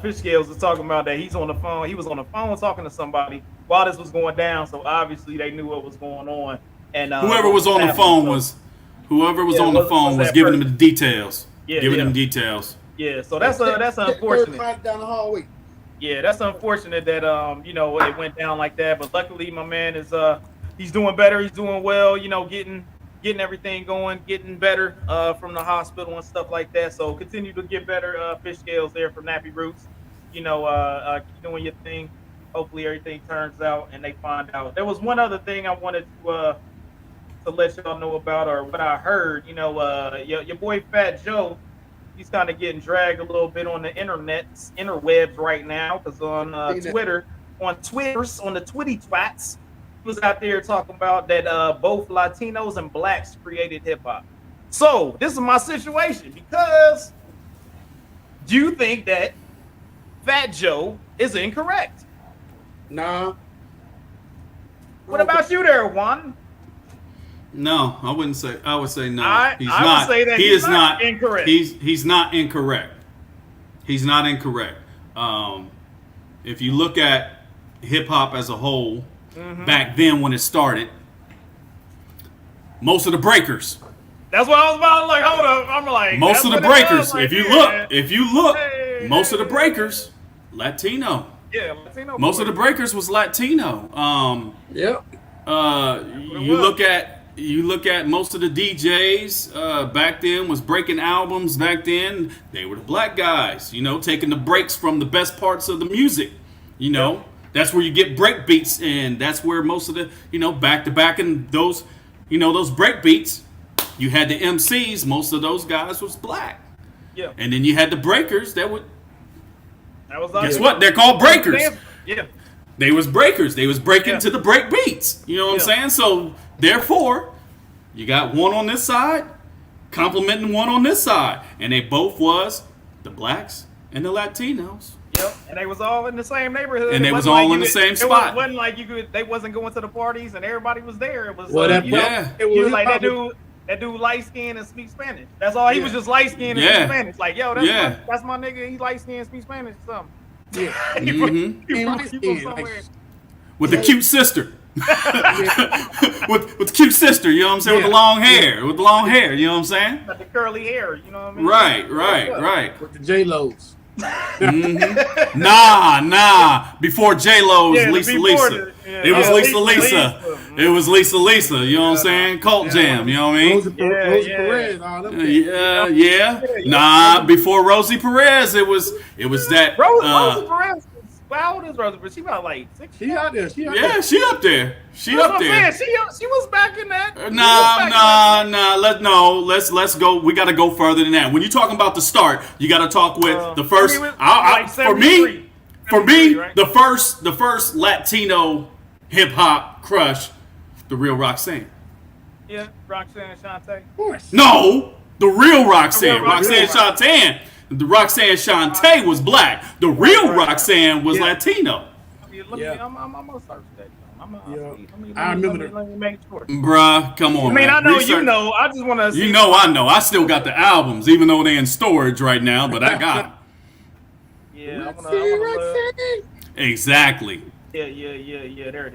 Fish Scales is talking about. That he's on the phone. He was on the phone talking to somebody while this was going down. So obviously they knew what was going on. And whoever was on the phone was giving him the details. Giving him details. Yeah, so that's unfortunate. Down the hallway. Yeah, that's unfortunate that it went down like that. But luckily, my man is he's doing better. He's doing well. Getting everything going, getting better from the hospital and stuff like that. So continue to get better, Fish Scales there from Nappy Roots. Keep doing your thing. Hopefully everything turns out and they find out. There was one other thing I wanted to let y'all know about, or what I heard. Your boy Fat Joe, he's kind of getting dragged a little bit on the interwebs right now, because on Twitter, on the Twitty Twats, he was out there talking about that both Latinos and blacks created hip hop. So this is my situation, because do you think that Fat Joe is incorrect? Nah. What about you there, Juan? No, I wouldn't say. I would say no. I would say that he's not incorrect. He's not incorrect. He's not incorrect. If you look at hip hop as a whole, back then when it started, most of the breakers. That's what I was about to like. Hold up, I'm like most of the breakers. If you look, most of the breakers, Latino. Yeah, Latino. Most of the breakers was Latino. Yep. You look at most of the DJs back then was breaking albums. Back then, they were the black guys, taking the breaks from the best parts of the music. That's where you get break beats, and that's where most of the, back to back and those, those break beats, you had the MCs. Most of those guys was black. Yeah. And then you had the breakers that would. Guess What? what? They're called breakers. Yeah. They was breakers. They was breaking to the break beats. You know what I'm saying? So therefore, you got one on this side complimenting one on this side, and they both was the blacks and the Latinos. Yep. And they was all in the same neighborhood. And they was all in the same spot. It wasn't like they wasn't going to the parties and everybody was there. It was it was like that dude light skinned and speak Spanish. That's all. He was just light skinned and speak Spanish. Like, yo, that's my nigga. He light skinned and speak Spanish or something. Yeah. He from somewhere. With the cute sister. with the cute sister, you know what I'm saying? With the long hair. With the long hair, you know what I'm saying? Got the curly hair, you know what I mean? Right. With the J-Lo's. Nah. Before J-Lo was Lisa. It was Lisa. It was Lisa. You know what I'm saying? Cult Jam. You know what I mean? Rosie Perez. All them Yeah. Nah, before Rosie Perez, it was that. Rosie Perez. How old is Rosie Perez? She about like 6. She out there. She up there. She was back in that. Let's go. We got to go further than that. When you're talking about the start, you got to talk with the first. For me, right? the first Latino hip hop crush, the real Roxanne. Yeah, Roxanne Shante. Of course. No, the real Roxanne. Roxanne Shante. The Roxanne Shante was black. The real Roxanne was Latino. I'm gonna search that. I remember let me make sure. Bruh, come on. I mean, man. I know you know. I just want to see. I know. I still got the albums, even though they're in storage right now, but I got them. Yeah, I'm gonna Exactly. Yeah. There it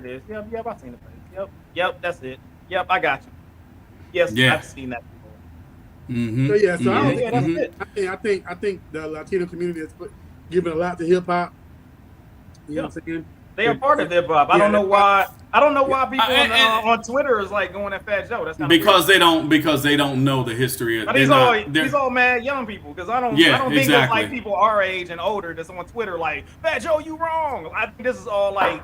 is. Yep. I've seen the face. Yep. That's it. Yep. I got you. Yes, I've seen that before. Mm-hmm. So yeah, so I don't Yeah, think that's it. I think the Latino community has given a lot to hip hop. You know Yeah. what I'm saying? They are part of hip hop. I Yeah, don't know why. I don't know yeah. why people on Twitter is like going at Fat Joe. That's kind of Because weird. they don't know the history. But They're he's all mad young people because I don't Yeah, think there's like exactly. people our age and older that's on Twitter like Fat Joe, you wrong. I think this is all like,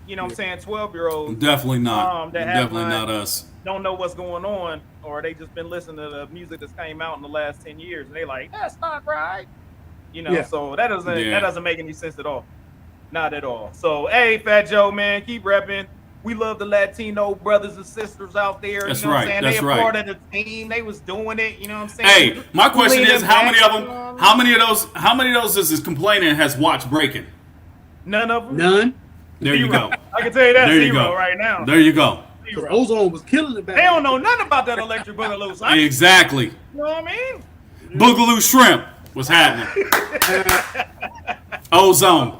you know what I'm saying, 12-year-olds Definitely not. that have Definitely not us. don't know what's going on, or they just been listening to the music that's came out in the last 10 years and they like, that's not right. You know, Yeah. so that Yeah. doesn't make any sense at all. Not at all. So hey, Fat Joe, man, keep repping. We love the Latino brothers and sisters out there. That's you know right, what I'm saying? that's They a right. part of the team. They was doing it, you know what I'm saying? Hey, my question Leaning is, how many back, of them? How many of those is complaining has watched Breaking? None of them. None. There you Zero. go. I can tell you that There you zero go. right now. There you go. Because Zero. Ozone was killing it back. They don't know nothing about that electric boogaloo. Son. Exactly. You know what I mean? Boogaloo Shrimp. What's happening? Ozone.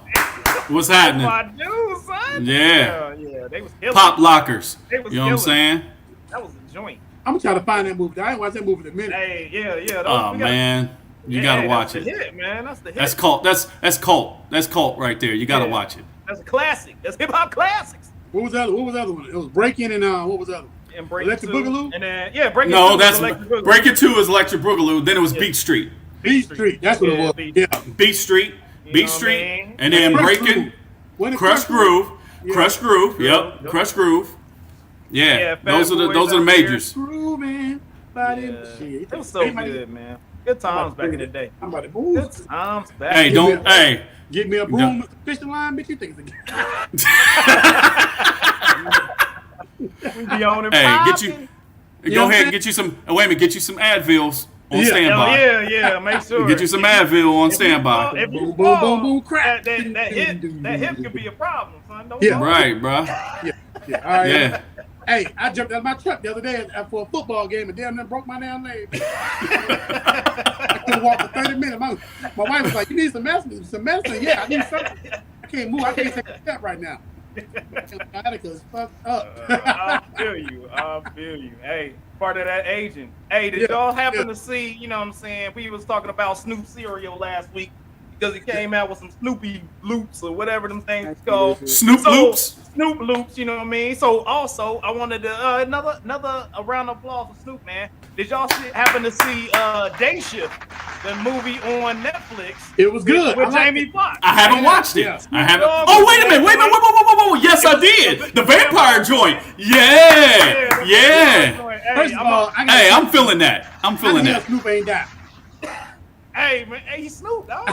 What's happening? My dude, son. Yeah. Yeah. They was killing. Pop lockers. They was You know what I'm killing. saying? That was a joint. I'm trying to find that movie. I ain't watched that movie in a minute. Hey, yeah. Those, Oh we gotta- man, you gotta watch that's it. The hit, man. That's the hit. That's cult. That's cult. That's cult right there. You gotta Yeah. watch it. That's a classic. That's hip hop classics. What was the other one? It was Breaking and what was the other one? And Break Electric Two, Boogaloo? and then Break No, Two that's was Electric Boogaloo. Break It 2 is Electric Boogaloo. Then it was Yeah. Beat Street. Beat Street. That's what it was. Beat Yeah. Beat Street. You know Beat what I Street. mean? And then Crush Breaking. Groove. When it Crush Groove. Yeah. Crush Groove. Yep. Yep. Crush Groove. Yeah. Yeah, Fat those are the Boys out majors. Groove, man. Body Yeah. shit. It was so good, man. Good times back in the day. I'm about to Good move. times back. Hey, in don't. the Hey. Get me a broom, fishing line, bitch. You think it's a day. We be on and Hey, get popping. you. You Go know ahead. what Get you some. Wait a minute. Get you some Advils on Yeah. standby. Oh, yeah. Make sure. Get you some Advil on standby. If you Boom, boom, fall, boom, boom, crack. that hip could be a problem, son. Don't Yeah. fall. Right, bro. Yeah. All right. Yeah. Hey, I jumped out of my truck the other day for a football game and damn near broke my damn leg. I couldn't walk for 30 minutes. My wife was like, "You need some medicine? Some medicine? Yeah, I need something. I can't move. I can't take a step right now." Because fucked up. I feel you. Hey, part of that aging. Hey, did y'all happen to see, you know what I'm saying? We was talking about Snoop cereal last week because he came out with some Snoopy loops or whatever them things called. Snoop Loops. Snoop loops, you know what I mean? So also, I wanted to another a round of applause for Snoop, man. Did y'all happen to see Day Shift, the movie on Netflix? It was good. With I liked Jamie it. Foxx. I haven't watched it. Yeah. I haven't. Dog Oh, was wait a minute. that Whoa. Yes, I did. The vampire joint. Yeah. First of all, Hey, I'm feeling that. I'm feeling that. that. Snoop ain't died. Hey, man, hey, he's Snoop, dog.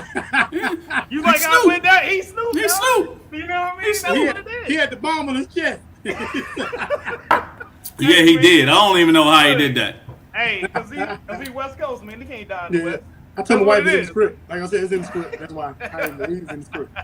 Yeah. You like He's I Snoop. went there? He's Snoop. He's dog. Snoop. You know what I mean? He's That's Snoop. what it He is. had the bomb on his chest. Yeah, he did. I don't even know how he did that. Hey, cause he West Coast, man. He can't die in the Yeah. West. I told my That's wife what it's in it the is. script. Like I said, it's in the script. That's why. He's in the script.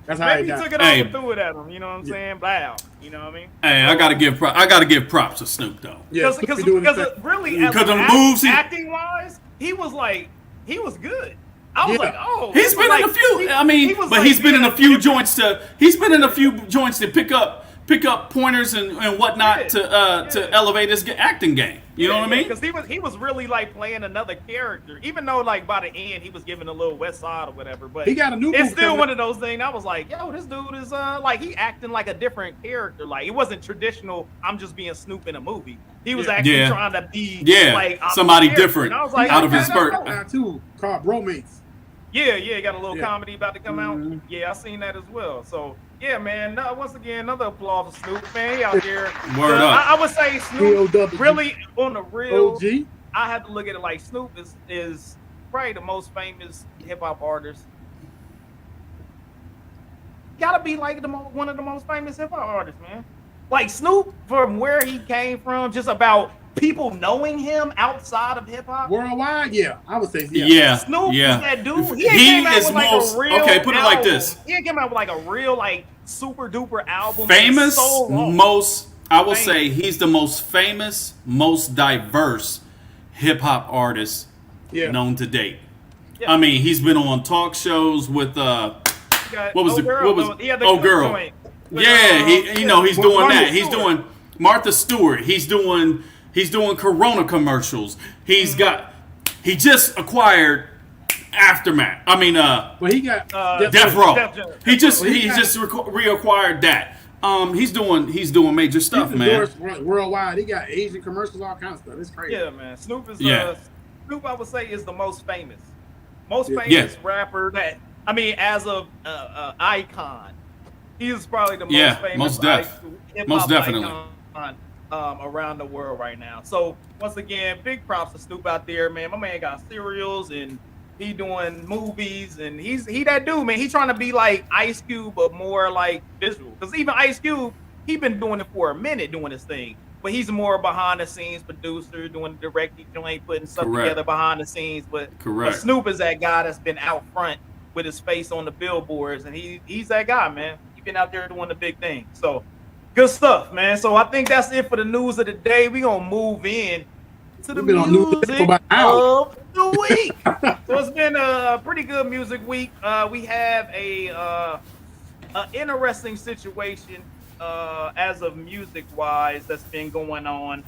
That's how he Maybe he died. took it Hey. over and threw it at him. You know what I'm saying? Blow. You know what I mean? Hey, I gotta give props to Snoop though. Yeah, Because Snoop be doing his thing. really, Because the moves he- acting wise, he was good. I was Yeah. like, oh, He's been in a few. I mean, but he's been in a few joints to. He's been in a few joints to pick up pointers and whatnot to elevate his acting game. You know what I mean? Because he was really like playing another character, even though like by the end he was giving a little West Side or whatever. But He got a new it's movie still coming one of those things. I was like, yo, this dude is like he acting like a different character. Like it wasn't traditional. I'm just being Snoop in a movie. He was actually Yeah. trying to be Yeah, I'm somebody a character. different And I was like, out of okay, his that's spurt. dope. Now too, called Bromance. Yeah, got a little Yeah. comedy about to come out. Mhm. Yeah, I seen that as well. So yeah, man. Once again, another applause for Snoop, man. He out here. Word up. I would say Snoop POW. really on the real. OG. I had to look at it like Snoop is probably the most famous hip hop artist. Gotta be like one of the most famous hip hop artists, man. Like Snoop, from where he came from, just about people knowing him outside of hip hop. Worldwide, yeah, I would say yeah. Yeah. Snoop yeah. is that dude. He He came out is with like most a real okay. Put it like album. this. He came out with like a real like super duper album. Famous, so long. most. I will Famous. say he's the most famous, most diverse hip hop artist Yeah. known to date. Yeah. I mean, he's been on talk shows with He got what was Oh the- Girl, what was- he had the Oh Cook Girl. joint with, yeah, he's Martha doing that. He's Stewart. doing Martha Stewart. He's doing He's doing Corona commercials. Mm-hmm. He just acquired Aftermath. I mean, But he got Death Row. He just He got- reacquired that. He's doing major stuff, he's man. endorsed worldwide. He got Asian commercials, all kinds of stuff. It's crazy. Yeah, man. Snoop is Yeah. Snoop, I would say, is the most famous Yeah. Yeah. rapper that as a icon. He is probably the most Yeah, famous hip-hop most definitely. icon around the world right now. So once again, big props to Snoop out there, man. My man got cereals and he doing movies and he that dude, man. He trying to be like Ice Cube, but more like visual. Because even Ice Cube, he been doing it for a minute, doing his thing. But he's more behind the scenes producer, doing the directing joint, putting stuff Correct. together behind the scenes. But Correct. Snoop is that guy that's been out front with his face on the billboards, and he's that guy, man. He's been out there doing the big thing. So good stuff, man. So I think that's it for the news of the day. We gonna move in to the We've been on news for music about an hour. of the week. So it's been a pretty good music week. We have a interesting situation as of music wise that's been going on.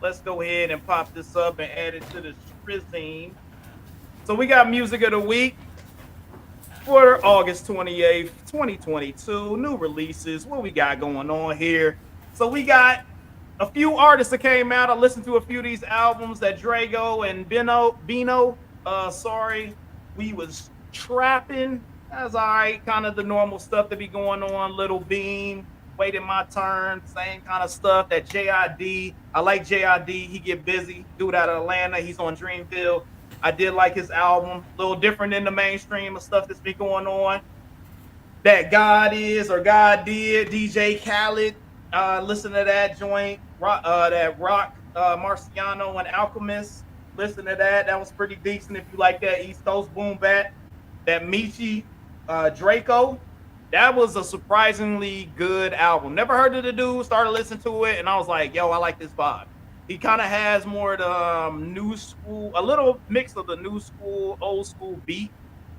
Let's go ahead and pop this up and add it to the Strizine. So we got music of the week for August 28th, 2022. New releases. What we got going on here? So we got a few artists that came out. I listened to a few of these albums that Drago and Bino. Sorry, we was trapping. That's all right. Kind of the normal stuff that be going on. Little Beam, Waiting My Turn, same kind of stuff. That JID. I like JID. He get busy. Dude out of Atlanta. He's on Dreamville. I did like his album. A little different than the mainstream of stuff that's been going on. That God Did. DJ Khaled. Listen to that joint. That Rock Marciano and Alchemist. Listen to that. That was pretty decent if you like that East Coast boom bap. That Michi Draco. That was a surprisingly good album. Never heard of the dude. Started listening to it and I was like, yo, I like this vibe. He kind of has more of the new school, a little mix of the new school, old school beat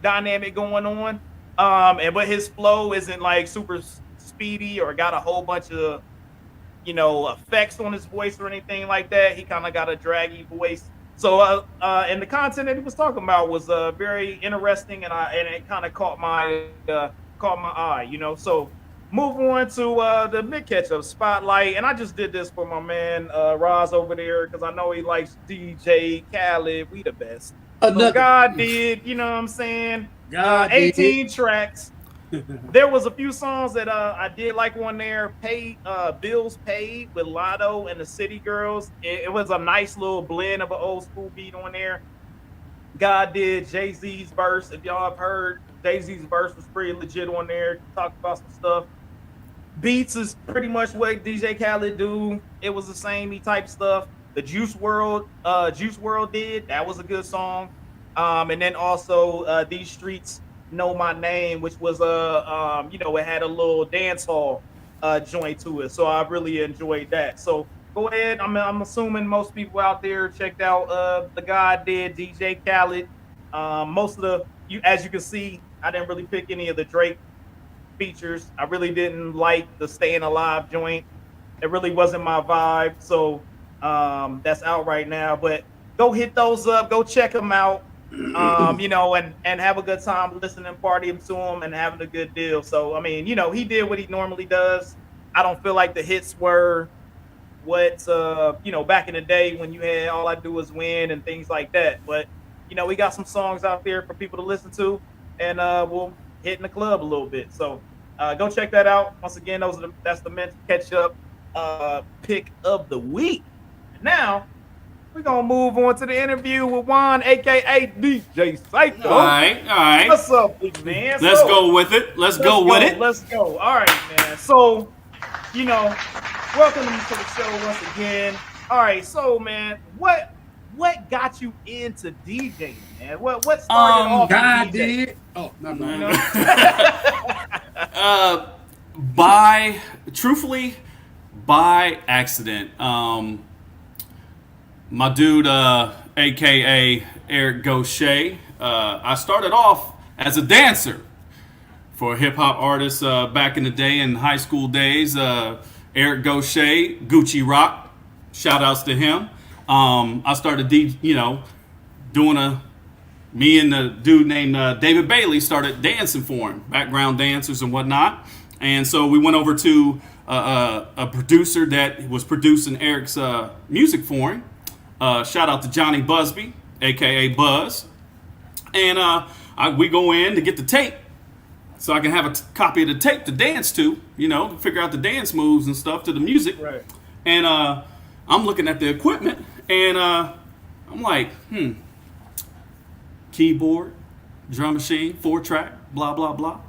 dynamic going on. But his flow isn't like super speedy or got a whole bunch of, effects on his voice or anything like that. He kind of got a draggy voice. So, and the content that he was talking about was very interesting, and it kind of caught my eye. So, move on to the mid Ketchup spotlight, and I just did this for my man Roz over there because I know he likes DJ Khaled. We the best. So God did, you know what I'm saying? 18 tracks. There was a few songs that I did like on there. Bills Paid with Lotto and the City Girls. It was a nice little blend of an old school beat on there. God did Jay-Z's verse. If y'all have heard, Jay-Z's verse was pretty legit on there. Talked about some stuff. Beats is pretty much what DJ Khaled do. It was the samey type stuff. The Juice World did. That was a good song. And then also These Streets Know My Name, which was it had a little dance hall joint to it. So I really enjoyed that. So go ahead. I'm assuming most people out there checked out the God Did DJ Khaled. Most of as you can see, I didn't really pick any of the Drake features. I really didn't like the Staying Alive joint. It really wasn't my vibe. So that's out right now. But go hit those up. Go check them out. And have a good time listening, partying to him, and having a good deal. So, he did what he normally does. I don't feel like the hits were what, back in the day when you had All I Do Is Win and things like that. But, we got some songs out there for people to listen to, and we'll hit in the club a little bit. So, go check that out. Once again, that's the Meka Ketchup pick of the week. And now, we're going to move on to the interview with Juan, a.k.a. DJ Psycho. All right. What's up, big man? Let's go with it. Let's go with it. Let's go. All right, man. So, welcome to the show once again. All right, so, man, what got you into DJing, man? What started off God DJ? did. Oh, no. By accident. My dude, aka Eric Gaucher, I started off as a dancer for hip hop artists back in the day, in high school days. Eric Gaucher, Gucci Rock, Shout outs to him. I started, doing me and the dude named David Bailey started dancing for him, background dancers and whatnot. And so we went over to a producer that was producing Eric's music for him. Shout out to Johnny Busby, aka Buzz. And we go in to get the tape so I can have a copy of the tape to dance to, to figure out the dance moves and stuff to the music. Right. And I'm looking at the equipment and I'm like, keyboard, drum machine, 4-track, blah, blah, blah.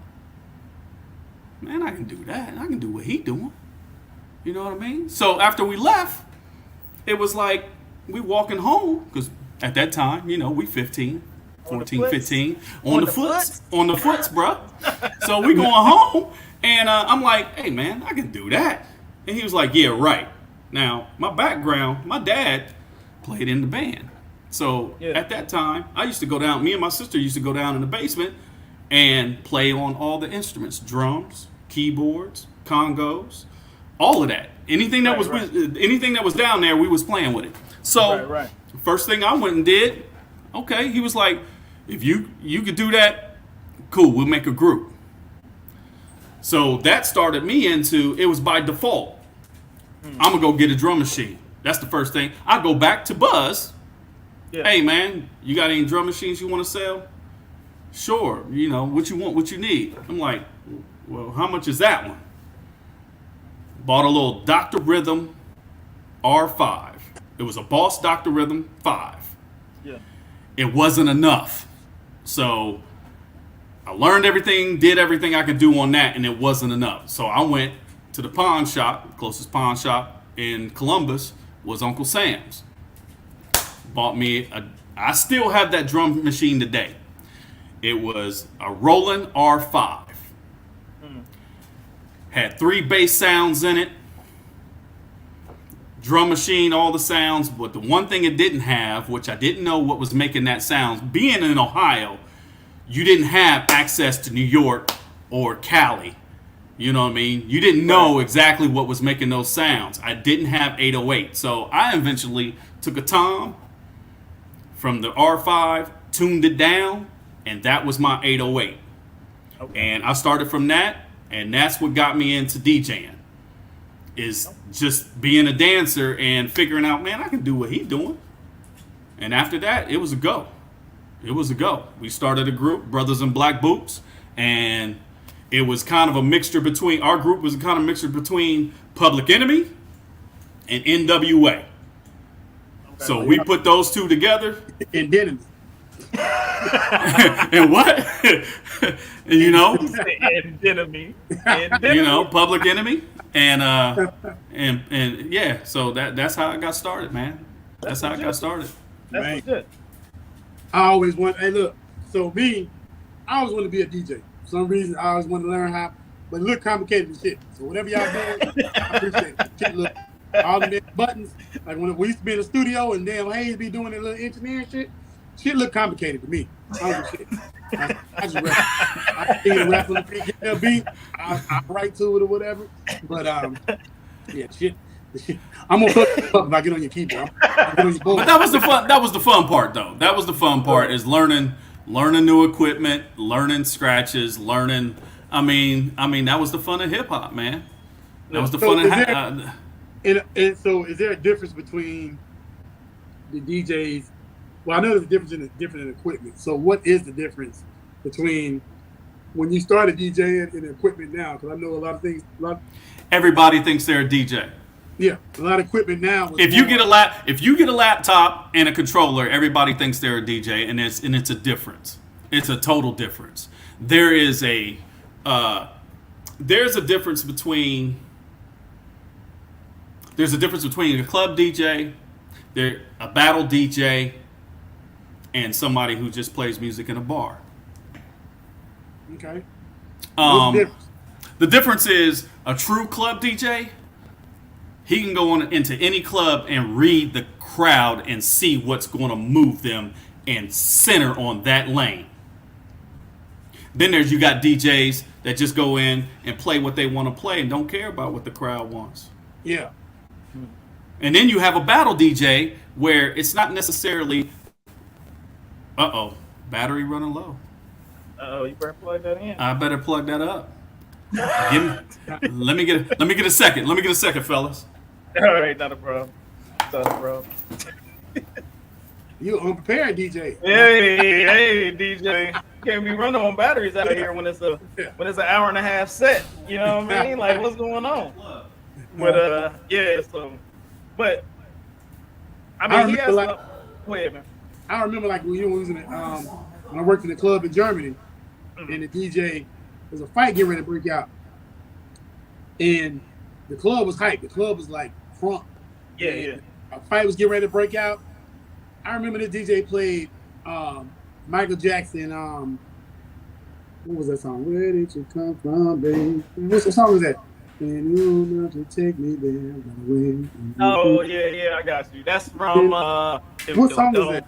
Man, I can do that. I can do what he doing. You know what I mean? So after we left, it was like we walking home, because at that time, we 15, 14, 15. On the foots, bruh. So we going home, and I'm like, hey, man, I can do that. And he was like, yeah, right. Now, my background, my dad played in the band. So at that time, I used to go down, me and my sister used to go down in the basement and play on all the instruments, drums, keyboards, congos, all of that. Anything that anything that was down there, we was playing with it. So first thing I went and did, okay, he was like, if you could do that, cool, we'll make a group. So that started me into, it was by default. I'm gonna go get a drum machine. That's the first thing. I go back to Buzz. Yeah. Hey man, you got any drum machines you want to sell? Sure. What you want, what you need. I'm like, well, how much is that one? Bought a little Dr. Rhythm R5. It was a Boss Dr. Rhythm 5. Yeah. It wasn't enough. So I learned everything, did everything I could do on that, and it wasn't enough. So I went to the pawn shop. The closest pawn shop in Columbus was Uncle Sam's. Bought me I still have that drum machine today. It was a Roland R5. Had 3 bass sounds in it. Drum machine, all the sounds. But the one thing it didn't have, which I didn't know what was making that sound, being in Ohio, you didn't have access to New York or Cali. You know what I mean? You didn't know exactly what was making those sounds. I didn't have 808. So I eventually took a tom from the R5, tuned it down, and that was my 808. Okay. And I started from that, and that's what got me into DJing. Is just being a dancer and figuring out, man, I can do what he's doing. And after that, it was a go. It was a go. We started a group, Brothers in Black Boots, and it was kind of a mixture between, our group was a kind of mixture between Public Enemy and NWA. So we put those two together. And then and what? Public Enemy. And yeah, so that's how I got started, man. That's how I got started. That's good. I always want, hey look, so me, I always want to be a DJ. For some reason I always want to learn how, but it look complicated as shit. So whatever y'all doing, I appreciate it. Shit look, all the buttons, like when we used to be in the studio and damn Hayes be doing that little engineering shit look complicated to me. I don't do shit. I just rap. I can rap on the beat. I write to it or whatever. But yeah, shit. I'm gonna fuck you up if I get on your keyboard. But that was the fun. That was the fun part, though. That was the fun part is learning new equipment, learning scratches, learning. I mean, that was the fun of hip hop, man. That was the fun of. And so, is there a difference between the DJs? Well, I know there's a difference in equipment. So, what is the difference between when you started DJing and the equipment now? Because I know a lot of things. Everybody thinks they're a DJ. Yeah, a lot of equipment now. If you get a laptop and a controller, everybody thinks they're a DJ, and it's a difference. It's a total difference. There's a difference between a club DJ, a battle DJ, and somebody who just plays music in a bar. Okay. The difference is a true club DJ. He can go into any club and read the crowd and see what's going to move them and center on that lane. Then you got DJs that just go in and play what they want to play and don't care about what the crowd wants. Yeah. And then you have a battle DJ where it's not necessarily, battery running low. Oh, you better plug that in. I better plug that up. Let me get a second. Let me get a second, fellas. All right, not a problem. Not a problem. You unprepared, DJ. Hey, DJ. Can't be running on batteries out here when it's an hour and a half set. You know what I mean? Like, what's going on? But yeah. So, but I mean, he has. Go ahead, man. I remember like when I worked in a club in Germany, and the DJ, there's a fight getting ready to break out, and the club was hyped. The club was like crunk. Yeah. A fight was getting ready to break out. I remember the DJ played Michael Jackson. What was that song? Where did you come from, baby? What song was that? And you not to take me there. Oh yeah, I got you. That's from what song is that?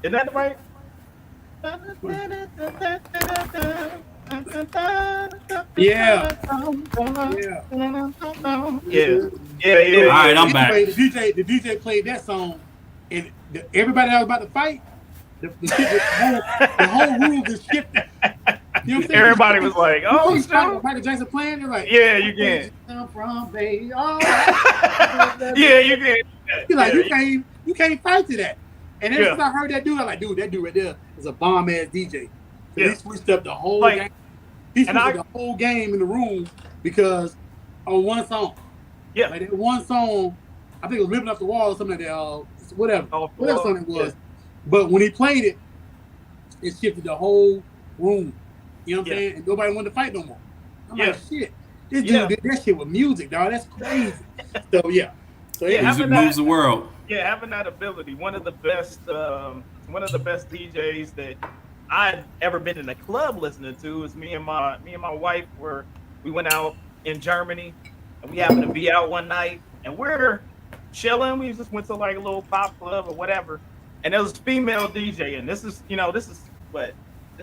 Is that right? Yeah. All right, I'm back. The DJ played that song, and everybody that was about to fight, the whole room just shifted. You know what I'm saying? Everybody was like, "Oh, Michael Jackson playing." They're like, "Yeah, you can." Come from, baby. Oh. Yeah, you can. You're like, you can't fight to that. And then since I heard that dude, I'm like, dude, that dude right there is a bomb ass DJ. Yeah. He switched up the whole game. He switched up the whole game in the room because on one song. Yeah. Like that one song, I think it was Living Off the Wall or something like that. Whatever song it was. Yeah. But when he played it, it shifted the whole room. You know what I'm saying? And nobody wanted to fight no more. I'm like, shit. This dude did that shit with music, dog. That's crazy. Music moves the world. Yeah, having that ability. One of the best DJs that I'd ever been in a club listening to is me and my wife we went out in Germany and we happened to be out one night and we're chilling. We just went to like a little pop club or whatever. And there was a female DJ, and this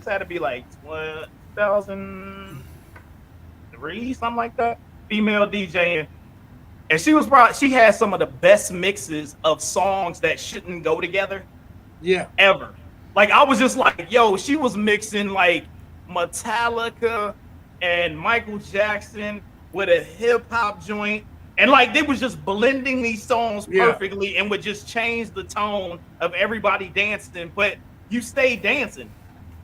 had to be like 2003, something like that. Female DJ, and she had some of the best mixes of songs that shouldn't go together. Yeah. Ever. Like I was just like, yo, she was mixing like Metallica and Michael Jackson with a hip hop joint. And like they was just blending these songs perfectly and would just change the tone of everybody dancing, but you stay dancing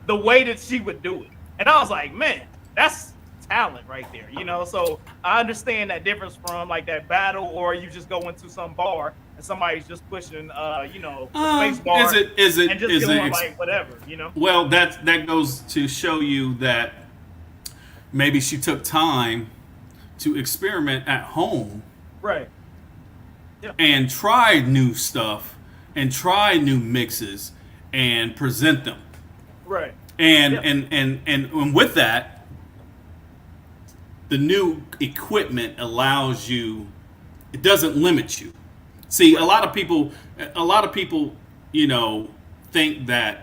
the way that she would do it. And I was like, man, that's talent right there, you know? So I understand that difference from like that battle or you just go into some bar and somebody's just pushing space bar and just doing like whatever, you know? Well, that goes to show you that maybe she took time to experiment at home, right? Yeah. And try new stuff and try new mixes and present them, right? And with that, the new equipment allows you. It doesn't limit you. See, a lot of people, think that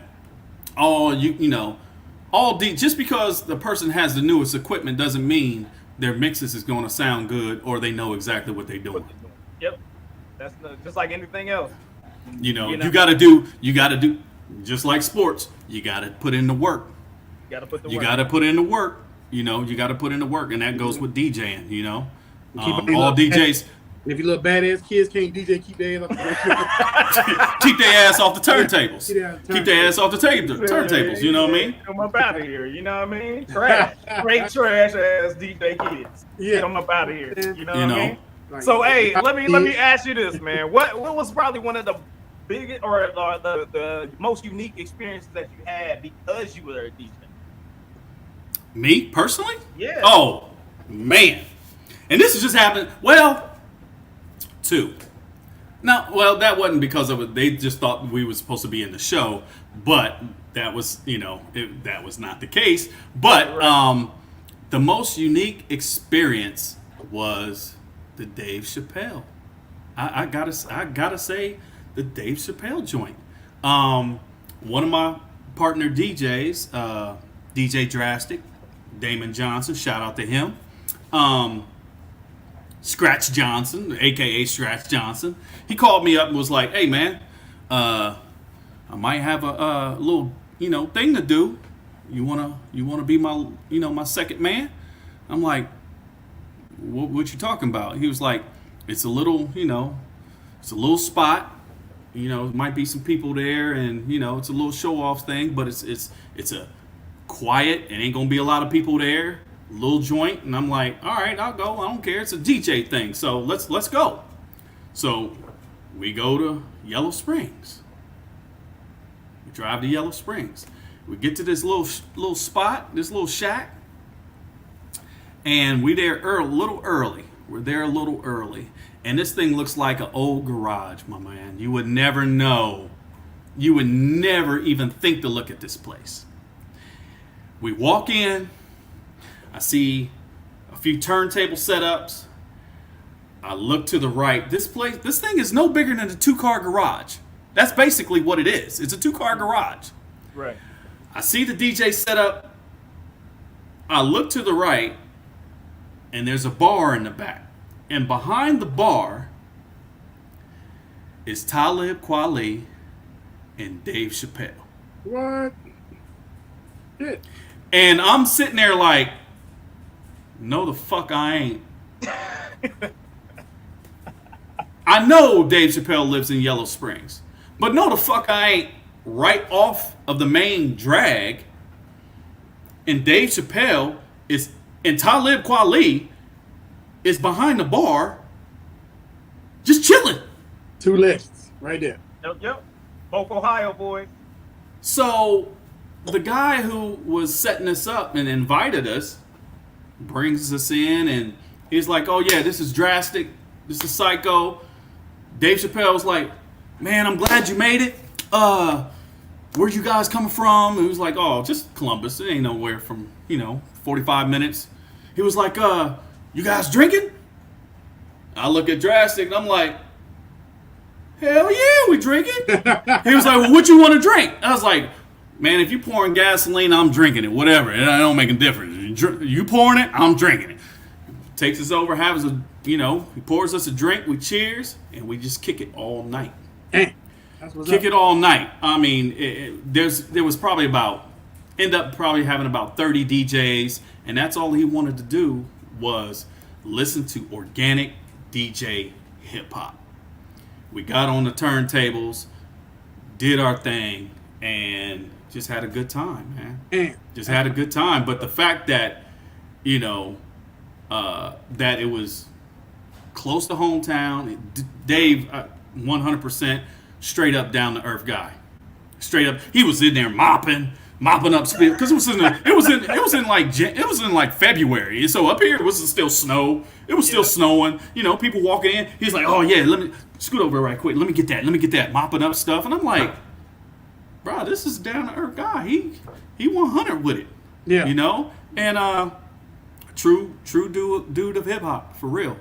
just because the person has the newest equipment doesn't mean their mixes is going to sound good or they know exactly what they're doing. Yep, that's just like anything else. You got to do just like sports. You got to put in the work. You got to put in the work. You got to put in the work, and that goes with DJing. All DJs. If you little badass kids can't DJ, keep their ass off keep their ass off the turntables. Keep their ass off the turntables. You know what I mean? Come up out of here. You know what I mean? Trash, straight trash ass DJ kids. Yeah. Come up out of here. You know what I mean? Like, so hey, let me ask you this, man. What was probably one of the biggest or the most unique experiences that you had because you were a DJ? Me personally? Yeah. Oh man, and this has just happened. Well. Two. Now, well, that wasn't because of it. They just thought we were supposed to be in the show, but that was, that was not the case. But the most unique experience was the Dave Chappelle. I gotta say the Dave Chappelle joint. One of my partner DJs, DJ Drastic, Damon Johnson, shout out to him. Scratch Johnson, aka Scratch Johnson, he called me up and was like, "Hey man, I might have a little thing to do. You wanna be my my second man?" I'm like, what you talking about? He was like, it's a little it's a little spot. Might be some people there, and it's a little show off thing, but it's a quiet. It ain't gonna be a lot of people there. Little joint, and I'm like, all right, I'll go. I don't care. It's a DJ thing, so let's go. So we go to Yellow Springs. We drive to Yellow Springs. We get to this little spot, this little shack, and we there a little early. We're there a little early, and this thing looks like an old garage, my man. You would never know. You would never even think to look at this place. We walk in. I see a few turntable setups. I look to the right. This thing is no bigger than a 2-car garage. That's basically what it is. It's a 2-car garage. Right. I see the DJ setup. I look to the right, and there's a bar in the back. And behind the bar is Talib Kweli and Dave Chappelle. What? Shit. And I'm sitting there like, no the fuck I ain't. I know Dave Chappelle lives in Yellow Springs, but no the fuck I ain't right off of the main drag. And Dave Chappelle and Talib Kweli is behind the bar, just chilling. 2 lists right there. Yep. Both Ohio boys. So the guy who was setting us up and invited us brings us in, and he's like, "Oh yeah, this is drastic. This is psycho." Dave Chappelle was like, "Man, I'm glad you made it. Where you guys coming from?" And he was like, "Oh, just Columbus. It ain't nowhere from 45 minutes." He was like, "You guys drinking?" I look at Drastic and I'm like, "Hell yeah, we drinking." He was like, "Well, what you want to drink?" I was like, "Man, if you pouring gasoline, I'm drinking it. Whatever. It don't make a difference. You pouring it, I'm drinking it." Takes us over, has he pours us a drink. We cheers, and we just kick it all night. Damn. That's what's Kick up. it all night. I mean, there was probably end up having about 30 DJs, and that's all he wanted to do was listen to organic DJ hip hop. We got on the turntables, did our thing, and just had a good time, man. Damn. Just had a good time. But the fact that, that it was close to hometown, Dave, 100% straight up down to earth guy. Straight up, he was in there mopping up speed because it was in like February. So up here it was still snow. It was still snowing. People walking in. He's like, "Oh yeah, let me scoot over right quick. Let me get that mopping up stuff." And I'm like, bro, this is down to earth guy. He 100 with it. Yeah. And true dude of hip hop for real.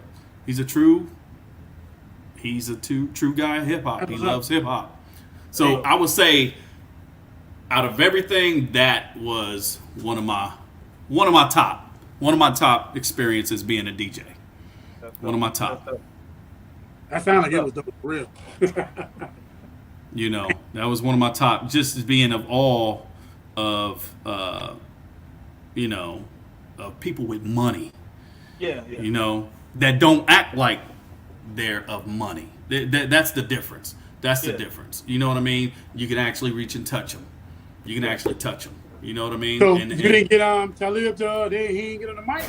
He's a true guy of hip hop. He loves hip hop. So I would say, out of everything, that was one of my top experiences being a DJ. One of my top. That sounded like it was dope for real. That was one of my top, just as being of all of of people with money. Yeah. That don't act like they're of money. That's the difference. That's the difference. You know what I mean? You can actually reach and touch them. You can actually touch them. You know what I mean? So you didn't get Talib to he didn't get on the mic?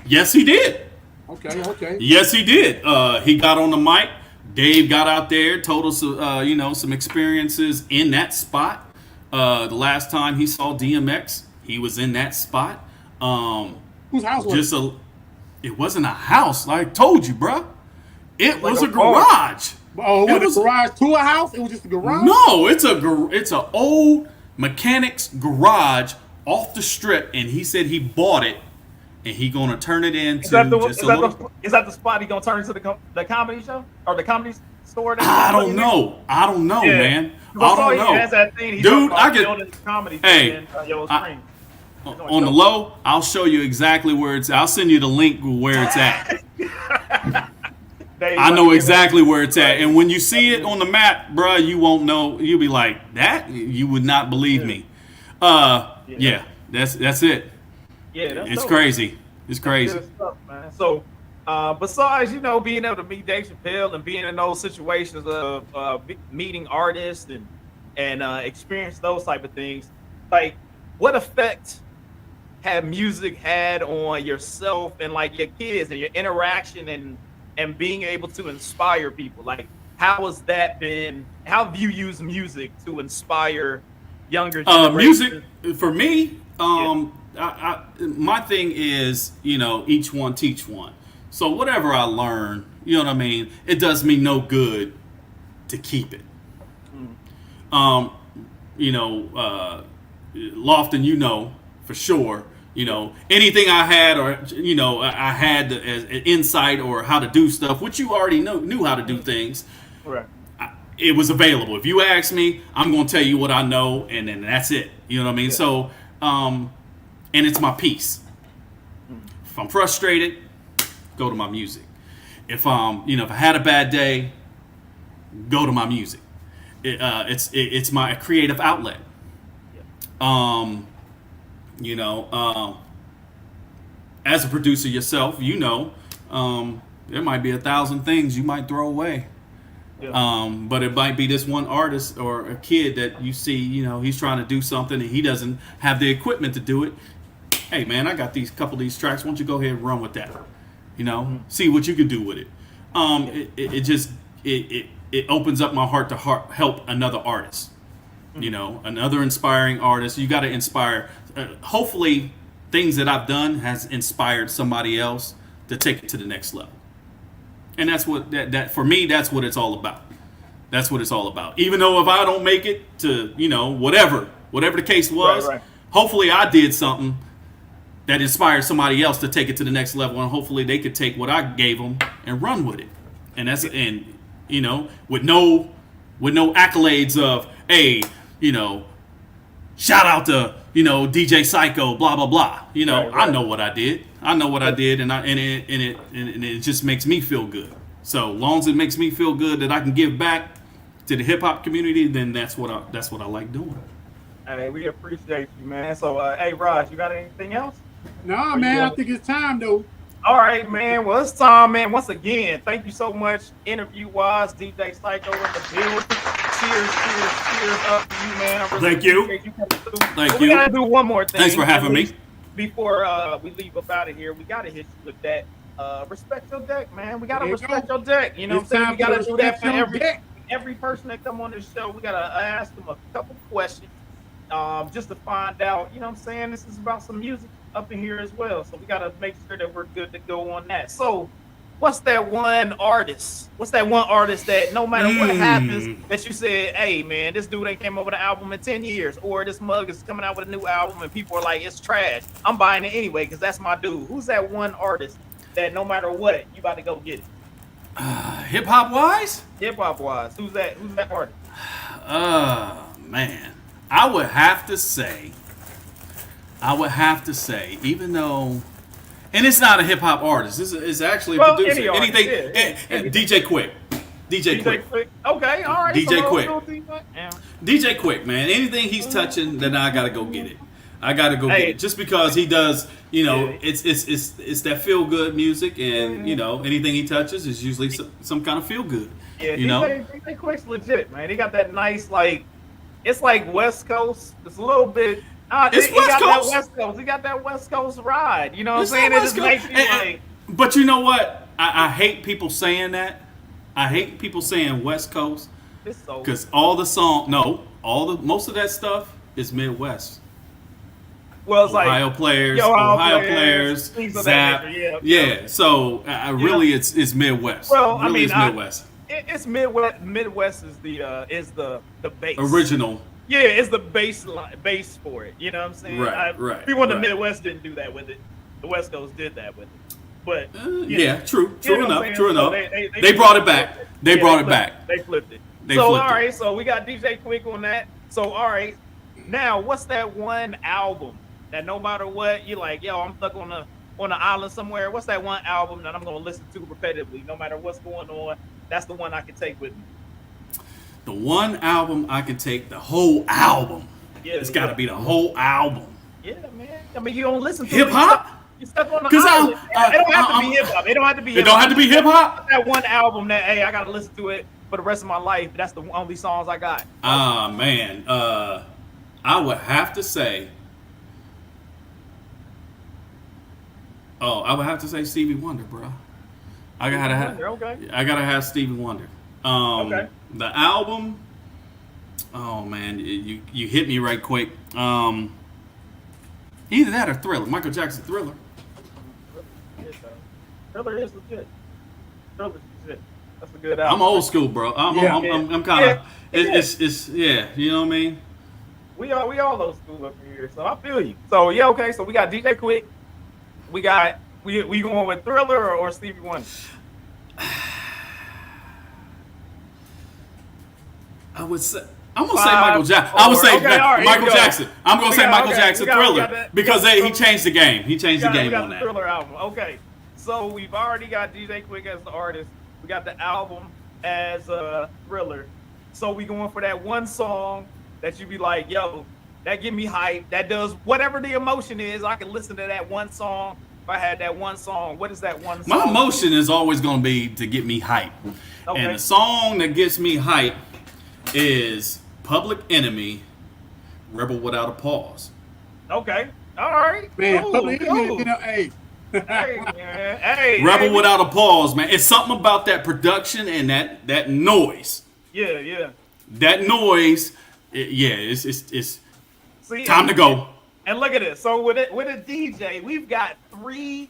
Yes, he did. Okay. Yes, he did. He got on the mic. Dave got out there, told us, some experiences in that spot. The last time he saw DMX, he was in that spot. Whose house was it? It wasn't a house, like I told you, bro. It was a bar. garage. Oh, it was a garage to a house? It was just a garage? No, it's a old mechanic's garage off the strip, and he said he bought it, and he gonna turn it into Is that the spot he gonna turn into the comedy show or the comedy store? I don't know, man. I don't know, He has that thing. Dude. I get comedy. Hey, in Yellow Springs. On the low, I'll show you exactly where it's. I'll send you the link where it's at. I know exactly where it's at, and when you see it on the map, bro, you won't know. You'll be like, that? You would not believe me. Yeah, that's it. Yeah, it's crazy. It's crazy. Good stuff, man. So, besides, being able to meet Dave Chappelle and being in those situations of meeting artists and experience those type of things, like, what effect have music had on yourself and like your kids and your interaction and being able to inspire people? Like, how has that been? How have you used music to inspire younger generations? Music for me, my thing is, each one teach one. So whatever I learn, you know what I mean, it does me no good to keep it. Lofton, for sure, anything I had, or I had as an insight or how to do stuff, which you already knew how to do things. Right. It was available. If you ask me, I'm going to tell you what I know, and then that's it. You know what I mean? Yeah. So, and it's my peace. If I'm frustrated, go to my music. If if I had a bad day, go to my music. It's my creative outlet. Yeah. As a producer yourself, there might be 1,000 things you might throw away. Yeah. But it might be this one artist or a kid that you see, he's trying to do something and he doesn't have the equipment to do it. Hey man, I got couple of these tracks. Why don't you go ahead and run with that? See what you can do with it. It opens up my heart to help another artist. Another inspiring artist. You got to inspire. Hopefully, things that I've done has inspired somebody else to take it to the next level. And that's what that for me. That's what it's all about. That's what it's all about. Even though if I don't make it to whatever the case was, right. Hopefully I did something that inspired somebody else to take it to the next level, and hopefully they could take what I gave them and run with it. And that's with no accolades of, hey, shout out to DJ Psycho, blah blah blah. Right. I know what I did. I did, and it just makes me feel good. So long as it makes me feel good that I can give back to the hip hop community, then that's what I like doing. Hey, we appreciate you, man. So, hey, Raj, you got anything else? No, man. I think it's time though. All right, man. Well, it's time, man. Once again, thank you so much. Interview-wise, DJ Psycho in the building. Cheers up to you, man. Thank you. Thank you. We gotta do one more thing. Thanks for having me. Before we leave up out of here, we gotta hit you with that. Respect your deck, man. We gotta respect your deck. You know what I'm saying? We gotta do that for every person that come on this show. We gotta ask them a couple questions, just to find out. You know what I'm saying? This is about some music up in here as well, so we gotta make sure that we're good to go on that. So, what's that one artist? That no matter what happens, that you said, hey man, this dude ain't came up with an album in 10 years, or this mug is coming out with a new album and people are like, it's trash. I'm buying it anyway because that's my dude. Who's that one artist that no matter what, you about to go get it? Hip hop wise? Hip hop wise. Who's that artist? Man. I would have to say, even though, and it's not a hip hop artist. It's actually a producer. DJ Quick. DJ Quick. Okay, all right. DJ Quick. DJ Quick, man. Anything he's touching, then I gotta go get it. Get it. Just because he does, it's that feel good music, and anything he touches is usually some kind of feel good. Yeah, DJ Quick's legit, man. He got that nice it's like West Coast. It's a little bit. It's West Coast. That West Coast. He got that West Coast ride. You know what I'm saying? It just makes you But you know what? I hate people saying that. I hate people saying West Coast. Because most of that stuff is Midwest. Well, it's Ohio players, Zap. Yeah. So really, it's Midwest. Well, it's Midwest. It's Midwest. Midwest is the base. Original. Yeah, it's the base for it. You know what I'm saying? Right. People in the Midwest didn't do that with it. The West Coast did that with it. But true enough. So they brought it back. They flipped it. All right, so we got DJ Quick on that. So all right, now what's that one album that no matter what, you're like, yo, I'm stuck on the island somewhere. What's that one album that I'm gonna listen to repetitively, no matter what's going on? That's the one I can take with me. The one album I can take the whole album. Yeah, It's got to be the whole album. Yeah, man. I mean, you don't listen to Hip hop? You stuck on the Because island. It don't have to be hip hop. It don't have to be. It don't have to be hip hop. That one album that hey, I gotta listen to it for the rest of my life. That's the only songs I got. Man. I would have to say. I would have to say Stevie Wonder, bro. I gotta have Stevie Wonder. Okay. The album. Oh man, you hit me right quick. Either that or Thriller. Michael Jackson Thriller. Thriller is legit. Thriller's legit. That's a good album. I'm old school, bro. I'm kind of. It's yeah. You know what I mean? We all old school up here, so I feel you. So yeah, okay. So we got DJ Quick. We going with Thriller or Stevie Wonder? I would say. I'm gonna say Michael Jackson. I would say Michael Jackson. I'm gonna say Michael Jackson Thriller because he changed the game. He changed the game on that. Thriller album. Okay, so we've already got DJ Quick as the artist. We got the album as Thriller. So we going for that one song that you be like, yo, that give me hype. That does whatever the emotion is. I can listen to that one song. If I had that one song, what is that one song? My emotion is always gonna be to get me hype, and the song that gets me hype is Public Enemy, Rebel Without a Pause. Okay. All right. Man, cool, Public Enemy, cool. hey. Hey, man. Hey. Rebel Without a Pause, man. It's something about that production and that noise. Yeah. That noise, it's See, time to go. And look at this. So with a DJ, we've got 3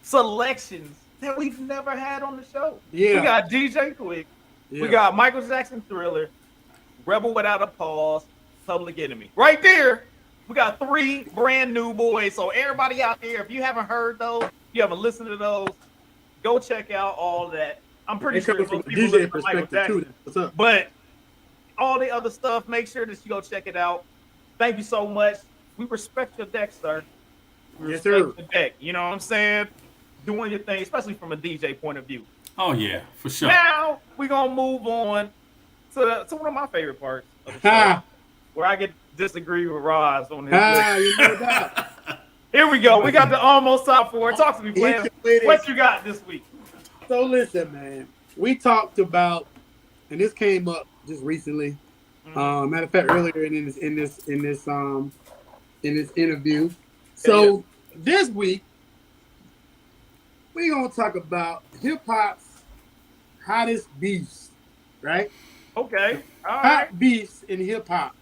selections that we've never had on the show. Yeah. We got DJ Quick. Yeah. We got Michael Jackson Thriller, Rebel Without a Pause, Public Enemy. Right there, we got 3 brand new boys. So everybody out there, if you haven't heard those, if you haven't listened to those, go check out all that. I'm pretty sure from people DJ listen to Michael perspective Jackson. too. What's up? But all the other stuff, make sure that you go check it out. Thank you so much. We respect your deck, sir. We Yes, respect sir. your deck. You know what I'm saying? Doing your thing, especially from a DJ point of view. Oh yeah, for sure. Now we're gonna move on to one of my favorite parts of the show, where I get to disagree with Roz on this. You know that. Here we go. We got the almost top 4. Talk to me, Flam. What you got this week? So listen, man. We talked about, and this came up just recently. Matter of fact, earlier in this interview. So this week we're gonna talk about hip hop's hottest beefs, right? Okay. All right. Hot beefs in hip hop,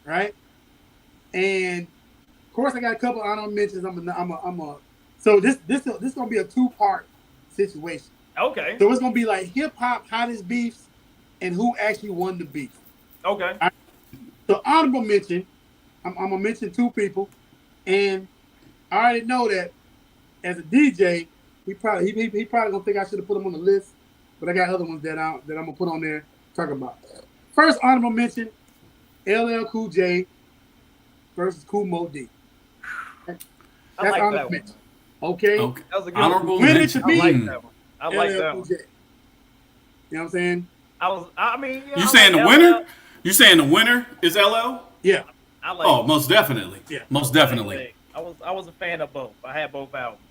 right? And of course, I got a couple honorable mentions. So this gonna be a 2-part situation. Okay. So it's gonna be like hip hop hottest beefs and who actually won the beef. Okay. Right? So honorable mention, I'm gonna mention 2 people, and I already know that as a DJ, he probably gonna think I should have put him on the list, but I got other ones that I'm gonna put on there to talk about. First honorable mention, LL Cool J versus Kool Moe Dee. That's like honorable that mention. Okay. That was a good Honorable one. mention. To me, I like that one. I like LL that Cool one. J. You know what I'm saying? You saying the winner? You saying the winner is LL? Yeah. I like Oh, most definitely. Yeah. Most definitely. I was a fan of both. I had both albums.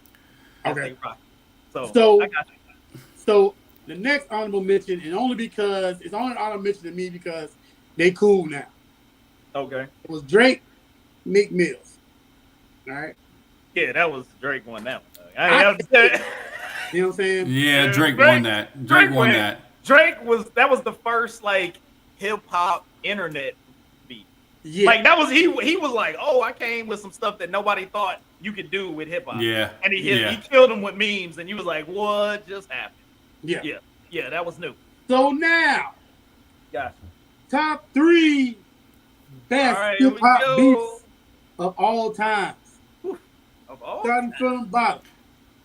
Okay. So I got you. So the next honorable mention, and only because it's only an honorable mention to me because they cool now. Okay. It was Drake, Meek Mills. All right. Yeah, that was Drake won that one. You know what I'm saying? Yeah, Drake won that. Drake won that. Drake was the first like hip hop internet beat. Yeah. Like that was he was like, oh, I came with some stuff that nobody thought you could do with hip hop. Yeah. And he killed him with memes, and you was like, what just happened? Yeah. Yeah, that was new. So now, Gotcha. top 3 best All right, here hip we hop go. beefs of all times. Of all Starting from the bottom.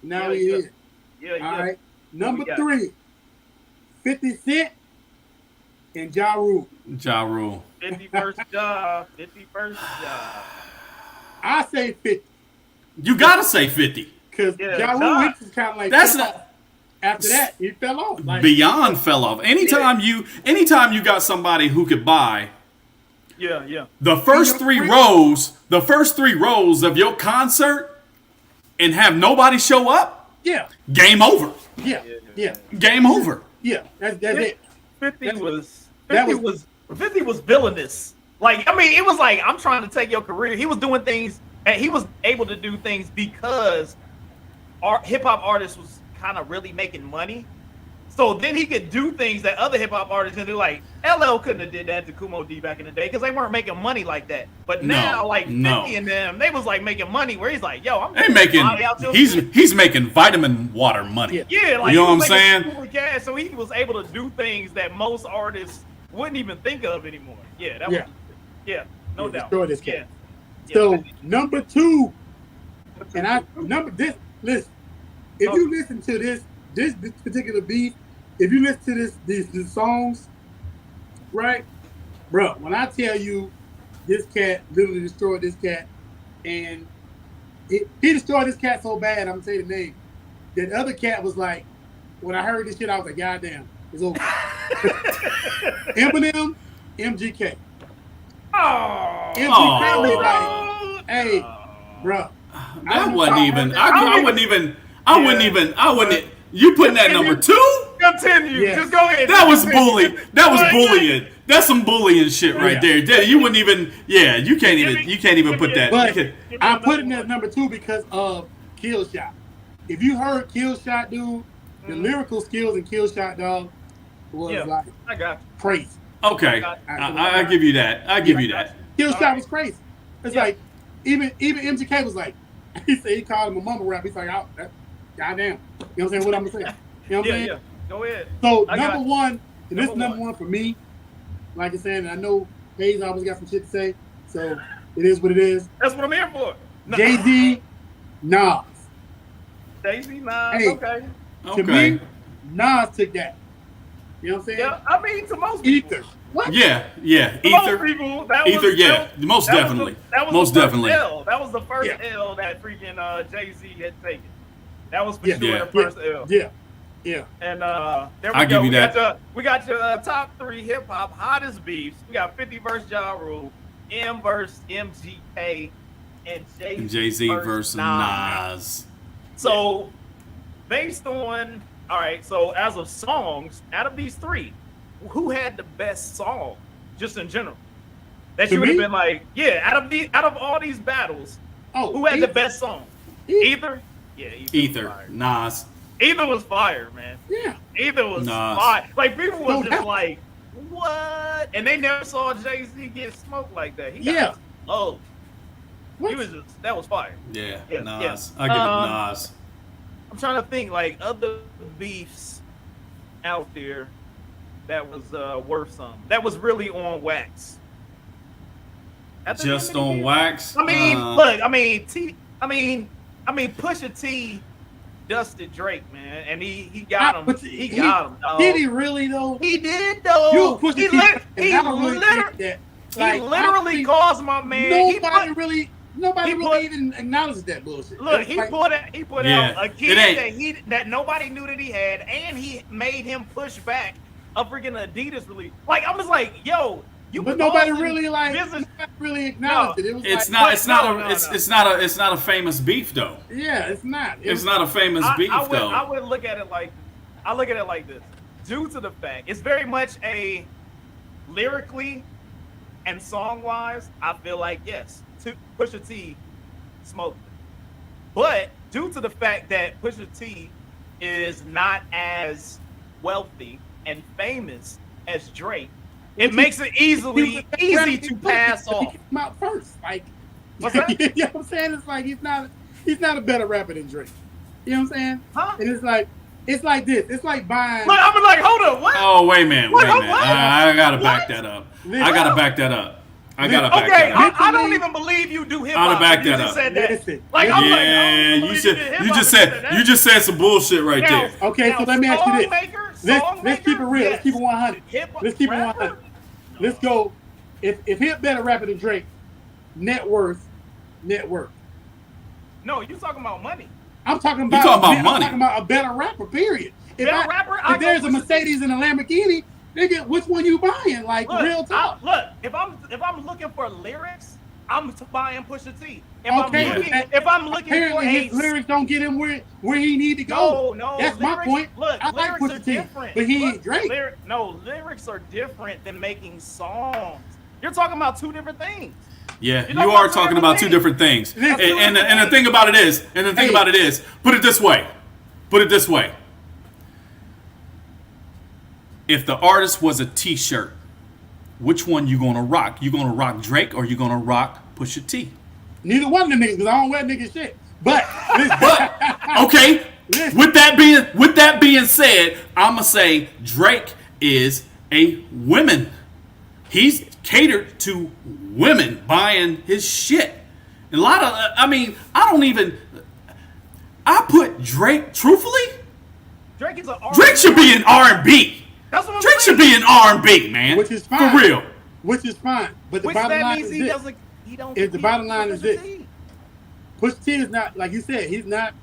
Now we here. Yeah, All right. we Number got? 3, 50 Cent and Ja Rule. Ja Rule. 51st job. 51st job. I say 50. You gotta say 50. Because Yeah, Ja nah. Rule was kind of like That's fell not- off. After that, he fell off. Like, Beyond fell off. Anytime you got somebody who could buy Yeah. the first three rows of your concert and have nobody show up, yeah, game over. yeah. Game over. Yeah, that's it. 50 was that 50 was 50 was villainous. Like, I mean, it was like, I'm trying to take your career. He was doing things, and he was able to do things because hip hop artists was kind of really making money. So then he could do things that other hip hop artists can do. Like LL couldn't have did that to Kumo D back in the day because they weren't making money like that. But now, like 50 and them, they was like making money where he's like, yo, I'm making he's making vitamin water money. Yeah, like, you know what I'm saying? Cash, so he was able to do things that most artists wouldn't even think of anymore. Yeah, that was no doubt. Destroy this cat. Yeah. So number 2, and listen. If you listen to this particular beat, if you listen to these songs, right, bro, when I tell you this cat literally destroyed this cat, and he destroyed this cat so bad, I'm gonna say the name. That other cat was like, when I heard this shit, I was like, goddamn, it's over. Eminem, MGK. Oh, MGK was like, hey, bro. I wouldn't. You putting that number 2? Continue. Yes. Just go ahead. That was bullying. That was bullying. That's some bullying shit right there. You wouldn't even. Yeah, you can't even put that. But I put it at number 2 because of Kill Shot. If you heard Kill Shot, dude, the lyrical skills in Kill Shot, dog, was like I got you. crazy. Okay, I give you that. I give you that. Kill Shot was crazy. It's like even MGK was like, he said he called him a mumble rap. He's like, oh, goddamn. You know what I'm saying? What I'm gonna say? You know what I'm saying? Yeah. Go ahead. So number 1, and this is number 1 for me. Like I said, and I know Hayes always got some shit to say, so it is what it is. That's what I'm here for. Jay-Z, Nas. Jay-Z, Nas. Hey. Okay. To me, Nas took that. You know what I'm saying? Yeah, I mean, to most people. Ether. What? Yeah. To Ether. most people, that Ether. was, Yeah. Most definitely. That was Most the first definitely. L. That was the first L that freaking Jay-Z had taken. That was for sure the first L. Yeah. And there we I'll go. give you that. We got your top 3 hip hop hottest beefs. We got 50 versus Ja Rule, M versus MGK, and Jay-Z versus Nas. So, based on so as of songs, out of these 3, who had the best song, just in general? That you would have been like, out of all these battles, who had the best song? Either? Yeah, Ether. Nas. Ether was fire, man. Yeah. Ether was fire. Like, people was just like, what? And they never saw Jay-Z get smoked like that. He got he was just, that was fire. Yeah. Yeah, Nas. yeah. I give it Nas. I'm trying to think, like, other beefs out there that was worth something. That was really on wax. Just on wax? I mean, look, I mean, Pusha T dusted Drake, man, and he got him. He got him, dog. Did he really, though? He did, though. He literally caused my man. Nobody really even acknowledges that bullshit. Look, he put out a kid that nobody knew that he had, and he made him push back a freaking Adidas release. Like, I was like, yo. But nobody really acknowledged it. It was it's not a famous beef though. Yeah, it's not. It's not a famous beef though. I would look at it like this. Due to the fact it's very much a lyrically and song wise, I feel like yes, Pusha T smoked it. But due to the fact that Pusha T is not as wealthy and famous as Drake, it makes it easy to pass off. He came out first, like. What's that? You know what I'm saying? It's like he's not a better rapper than Drake. You know what I'm saying? Huh? And it's like this. It's like buying. Look, I'm like, hold up, what? Oh, wait a minute. What? I gotta back that up. I gotta back that up. I don't even believe you do hip hop. I'll back that up. You just said some bullshit right there. Okay, so let me ask you this. Let's keep it real. Let's keep it 100. Let's keep it 100. Let's go. If Hip better rapper than Drake, net worth, net worth. No, you talking about money. I'm talking You about, talking about I'm money. talking about a better rapper, period. Better rapper? I If go there's a Pusha T. Mercedes and a Lamborghini, nigga, which one you buying? Like, real talk. Look, if I'm looking for lyrics, I'm buying Pusha T. Okay, If I'm looking for apparently his lyrics don't get him where he need to go. No, That's lyrics, my point. Look, I like lyrics are Pusha T, different. but he Look, ain't Drake. lyrics are different than making songs. You're talking about two different things. Yeah, you are talking about two different things. And the thing about it is, put it this way. If the artist was a T-shirt, which one you gonna rock? You gonna rock Drake or you gonna rock Pusha T? Neither one of them niggas, because I don't wear nigga shit. But okay. With that being said, I'ma say Drake is a women. He's catered to women buying his shit. A lot of, I put Drake, truthfully, Drake is an R&B. Drake should be in R&B. That's what I'm Drake saying. should be in R&B, man. Which is fine. For real. Which is fine. But the Which bottom that line means is he this. doesn't. He don't. If the bottom line is this. T. Pusha T is not, like you said, he's not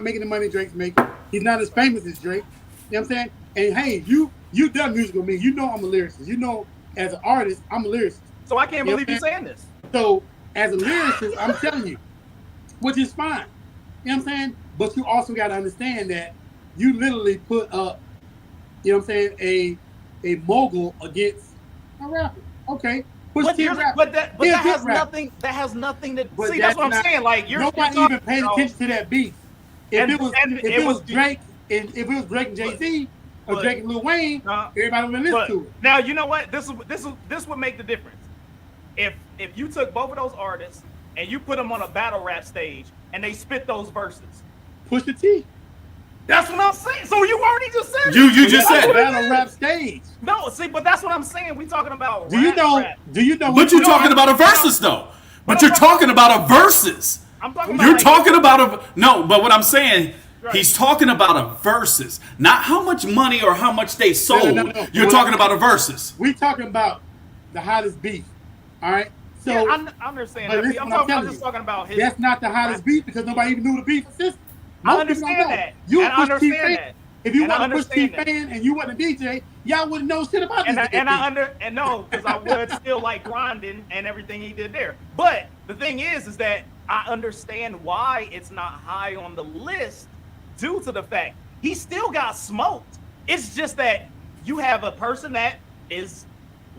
making the money Drake's making. He's not as famous as Drake. You know what I'm saying? And hey, you done music with me. You know I'm a lyricist. You know, as an artist, I'm a lyricist. So I can't believe you're saying this. So as a lyricist, I'm telling you, which is fine. You know what I'm saying? But you also got to understand that you literally put up, you know what I'm saying, a mogul against a rapper. Okay. But that has nothing. That has nothing to see. That's what I'm saying. Like nobody even paid attention to that beat. If it was Drake and Jay-Z or Drake and Lil Wayne, everybody would listen to it. Now you know what? This would make the difference. If you took both of those artists and you put them on a battle rap stage and they spit those verses, Pusha T. That's what I'm saying. So you already just said you just said it. Battle rap stage. No, see, but that's what I'm saying. We talking about Do you know? But you're talking about a versus though. But you're talking about a versus. I'm talking about. You're talking about a no. But what I'm saying, he's talking about a versus, not how much money or how much they sold. No. You're talking about a versus. We talking about the hottest beef. All right. So yeah, I understand. That. I'm just talking about his. That's not the hottest beef because nobody even knew the beef existed. I understand that. You and I understand that. If you wasn't a Pusha T fan and you wasn't a DJ, y'all wouldn't know shit about this. And no, because I would still like grinding and everything he did there. But the thing is that I understand why it's not high on the list due to the fact he still got smoked. It's just that you have a person that is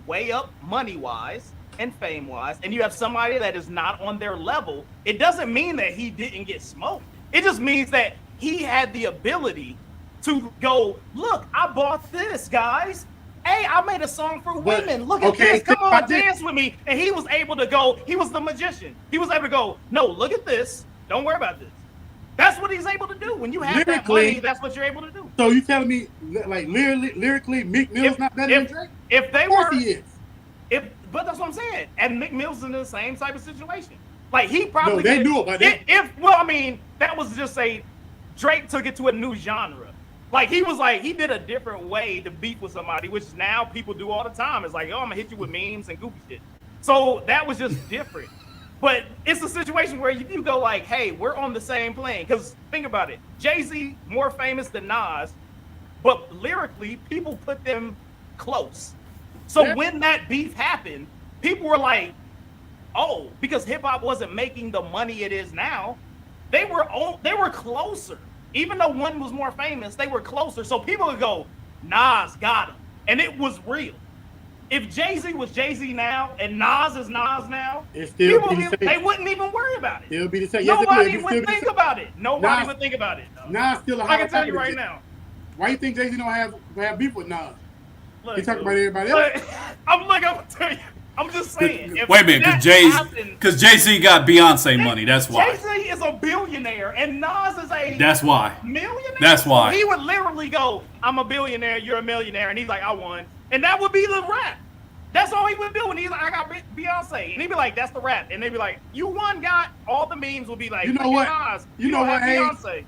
way up money-wise and fame-wise, and you have somebody that is not on their level. It doesn't mean that he didn't get smoked. It just means that he had the ability to go, look, I bought this, guys. Hey, I made a song for women. Look at this. Come on, dance with me. And he was able to go, he was the magician. He was able to go, no, look at this. Don't worry about this. That's what he's able to do. When you have that money, that's what you're able to do. So you telling me, like, lyrically, Meek Mill's not better than Drake? If they were, he is. But that's what I'm saying. And Meek Mill's in the same type of situation. Like he probably they knew about that. That was just Drake took it to a new genre. Like he did a different way to beef with somebody, which now people do all the time. It's like, oh, I'm gonna hit you with memes and goofy shit. So that was just different. But it's a situation where you go like, hey, we're on the same plane. Because think about it, Jay-Z more famous than Nas, but lyrically people put them close. So when that beef happened, people were like, oh, because hip hop wasn't making the money it is now, they were closer. Even though one was more famous, they were closer. So people would go, Nas got him. And it was real. If Jay-Z was Jay-Z now and Nas is Nas now, they wouldn't even worry about it. It'll be the same. Nobody would think about it. Nobody would think about it. Nas still a I can tell you right now. Why you think Jay-Z don't have beef with Nas? Look, he talking about everybody else. I'm gonna tell you. I'm just saying. Wait a minute, because Jay-Z got Beyonce money. That's why. Jay-Z is a billionaire, and Nas is a That's why. millionaire. That's why. So he would literally go, "I'm a billionaire, you're a millionaire," and he's like, "I won," and that would be the rap. That's all he would do. And he's like, "I got Beyonce," and he'd be like, "That's the rap," and they'd be like, "You won, got." All the memes will be like, "You know what? Nas, you know what? Hey, Beyonce.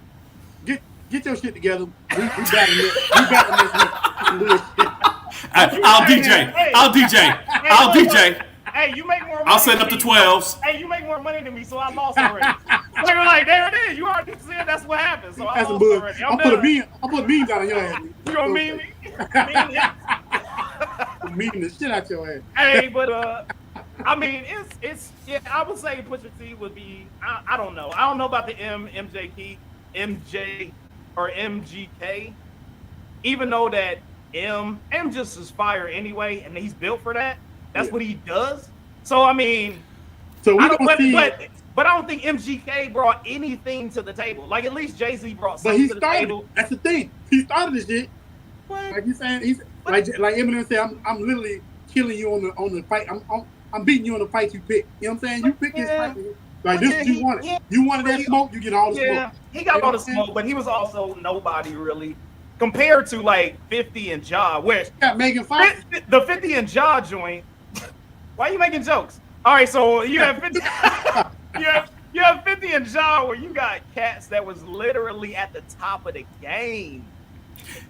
Get your shit together. We battling this. We battling this. I'll DJ. Hey, you make more money. I'll set up the 12s. Hey, you make more money than me, so I lost already. They were like, there it is. You already said that's what happened. So I lost already. I'll put a meme down on your ass. You gonna meme me? Meme the shit out your ass. Hey, but I mean, it's yeah. I would say Pusha T would be. I don't know. I don't know about the MJ or MGK. Even though that M just is fire anyway, and he's built for that. That's what he does. So I mean, so but I don't think MGK brought anything to the table. Like at least Jay-Z brought something to the table. That's the thing. He started this shit. What? Like he's saying, like Eminem said, I'm literally killing you on the fight. I'm beating you on the fight you pick. You know what I'm saying? You pick this fight. Like this, you wanted. Yeah. You wanted that smoke. You get all the smoke. He got all the smoke, but he was also nobody really compared to like 50 and Ja. Which got Megan Fox. The 50 and Ja joint. Why are you making jokes? All right, so you have 50. you have 50 and Ja, where you got cats that was literally at the top of the game.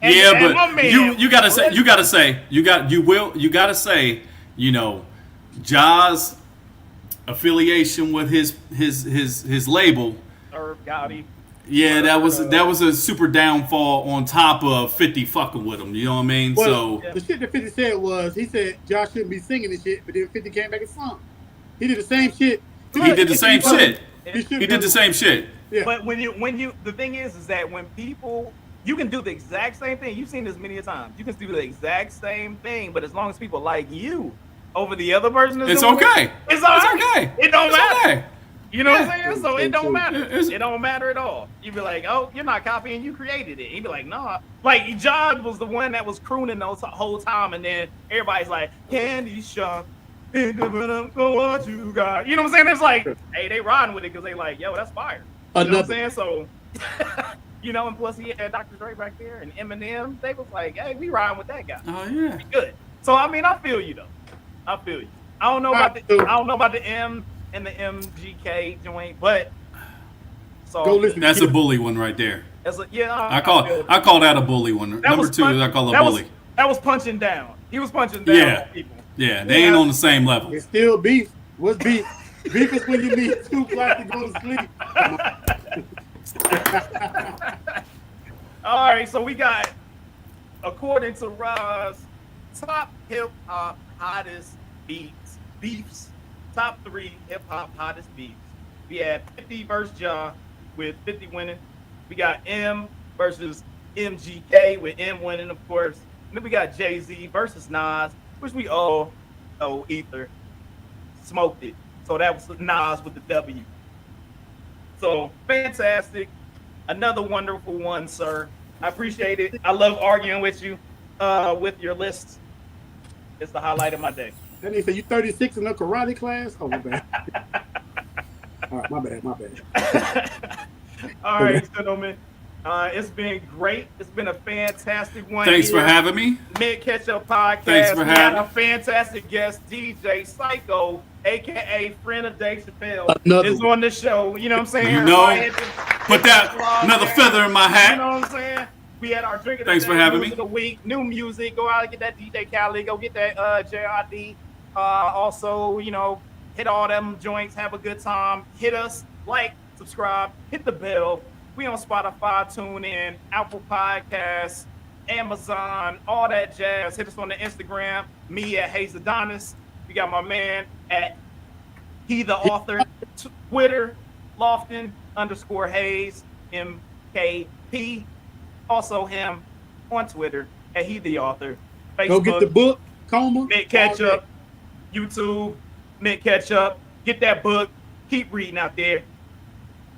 And, but you gotta say, you know, Ja's affiliation with his label. Herb Gotti. Yeah, that was a super downfall on top of 50 fucking with him. You know what I mean? Well, the shit that 50 said was, he said Josh shouldn't be singing this shit, but then 50 came back and sung. He did the same shit. He did the same shit. He did the same shit. Yeah. But when you the thing is that when people, you can do the exact same thing. You've seen this many times. You can do the exact same thing, but as long as people like you over the other person, it's okay. It's okay. It don't matter. Okay. You know what I'm saying? So it don't matter. It don't matter at all. You'd be like, oh, you're not copying, you created it. He'd be like, nah. Like, John was the one that was crooning the whole time, and then everybody's like, Candy Shop, what you got. You know what I'm saying? It's like, hey, they riding with it because they like, yo, that's fire. You know what I'm saying? So, you know, and plus he had Dr. Dre back there and Eminem. They was like, hey, we riding with that guy. Oh, yeah. Good. So, I mean, I feel you, though. I feel you. I don't know about the M and the MGK joint, but so go listen. That's a bully one right there. I call that a bully one. Number two, I call a bully. That was punching down. He was punching down on people. Yeah, they ain't on the same level. It's still beef. What's beef? Beef is when you need 2 blocks to go to sleep. All right, so we got, according to Roz, top hip hop hottest beefs. Top 3 hip hop hottest beefs. We had 50 versus Ja with 50 winning. We got M versus MGK with M winning, of course. And then we got Jay-Z versus Nas, which we all know Ether smoked it. So that was Nas with the W. So fantastic. Another wonderful one, sir. I appreciate it. I love arguing with you with your lists. It's the highlight of my day. That nigga said you 36 in a karate class? Oh, my bad. All right, my bad. All right, gentlemen. It's been great. It's been a fantastic one. Thanks for having me. Mid Ketchup Podcast. Thanks for having me. A fantastic guest, DJ Psycho, a.k.a. friend of Dave Chappelle, is on the show. You know what I'm saying? You know, put that another feather in my hat. You know what I'm saying? We had our drink of the Thanks day, for having me. of the week, new music. Go out and get that DJ Khaled. Go get that JRD. Also, you know, hit all them joints. Have a good time. Hit us, like, subscribe, hit the bell. We on Spotify, TuneIn, Apple Podcasts, Amazon, all that jazz. Hit us on the Instagram. Me at Hayes Adonis. We got my man at He the Author. Twitter, Lofton_Hayes, MKP. Also him on Twitter at He the Author. Facebook, go get the book, Coma. Mid Ketchup. YouTube, Mid Ketchup. Get that book. Keep reading out there.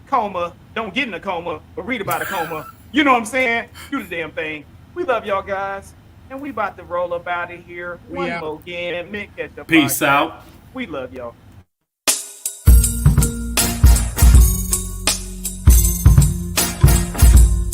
Coma. Don't get in a coma, but read about a coma. You know what I'm saying? Do the damn thing. We love y'all guys, and we about to roll up out of here. One more again. Mid Ketchup. Peace out. We love y'all.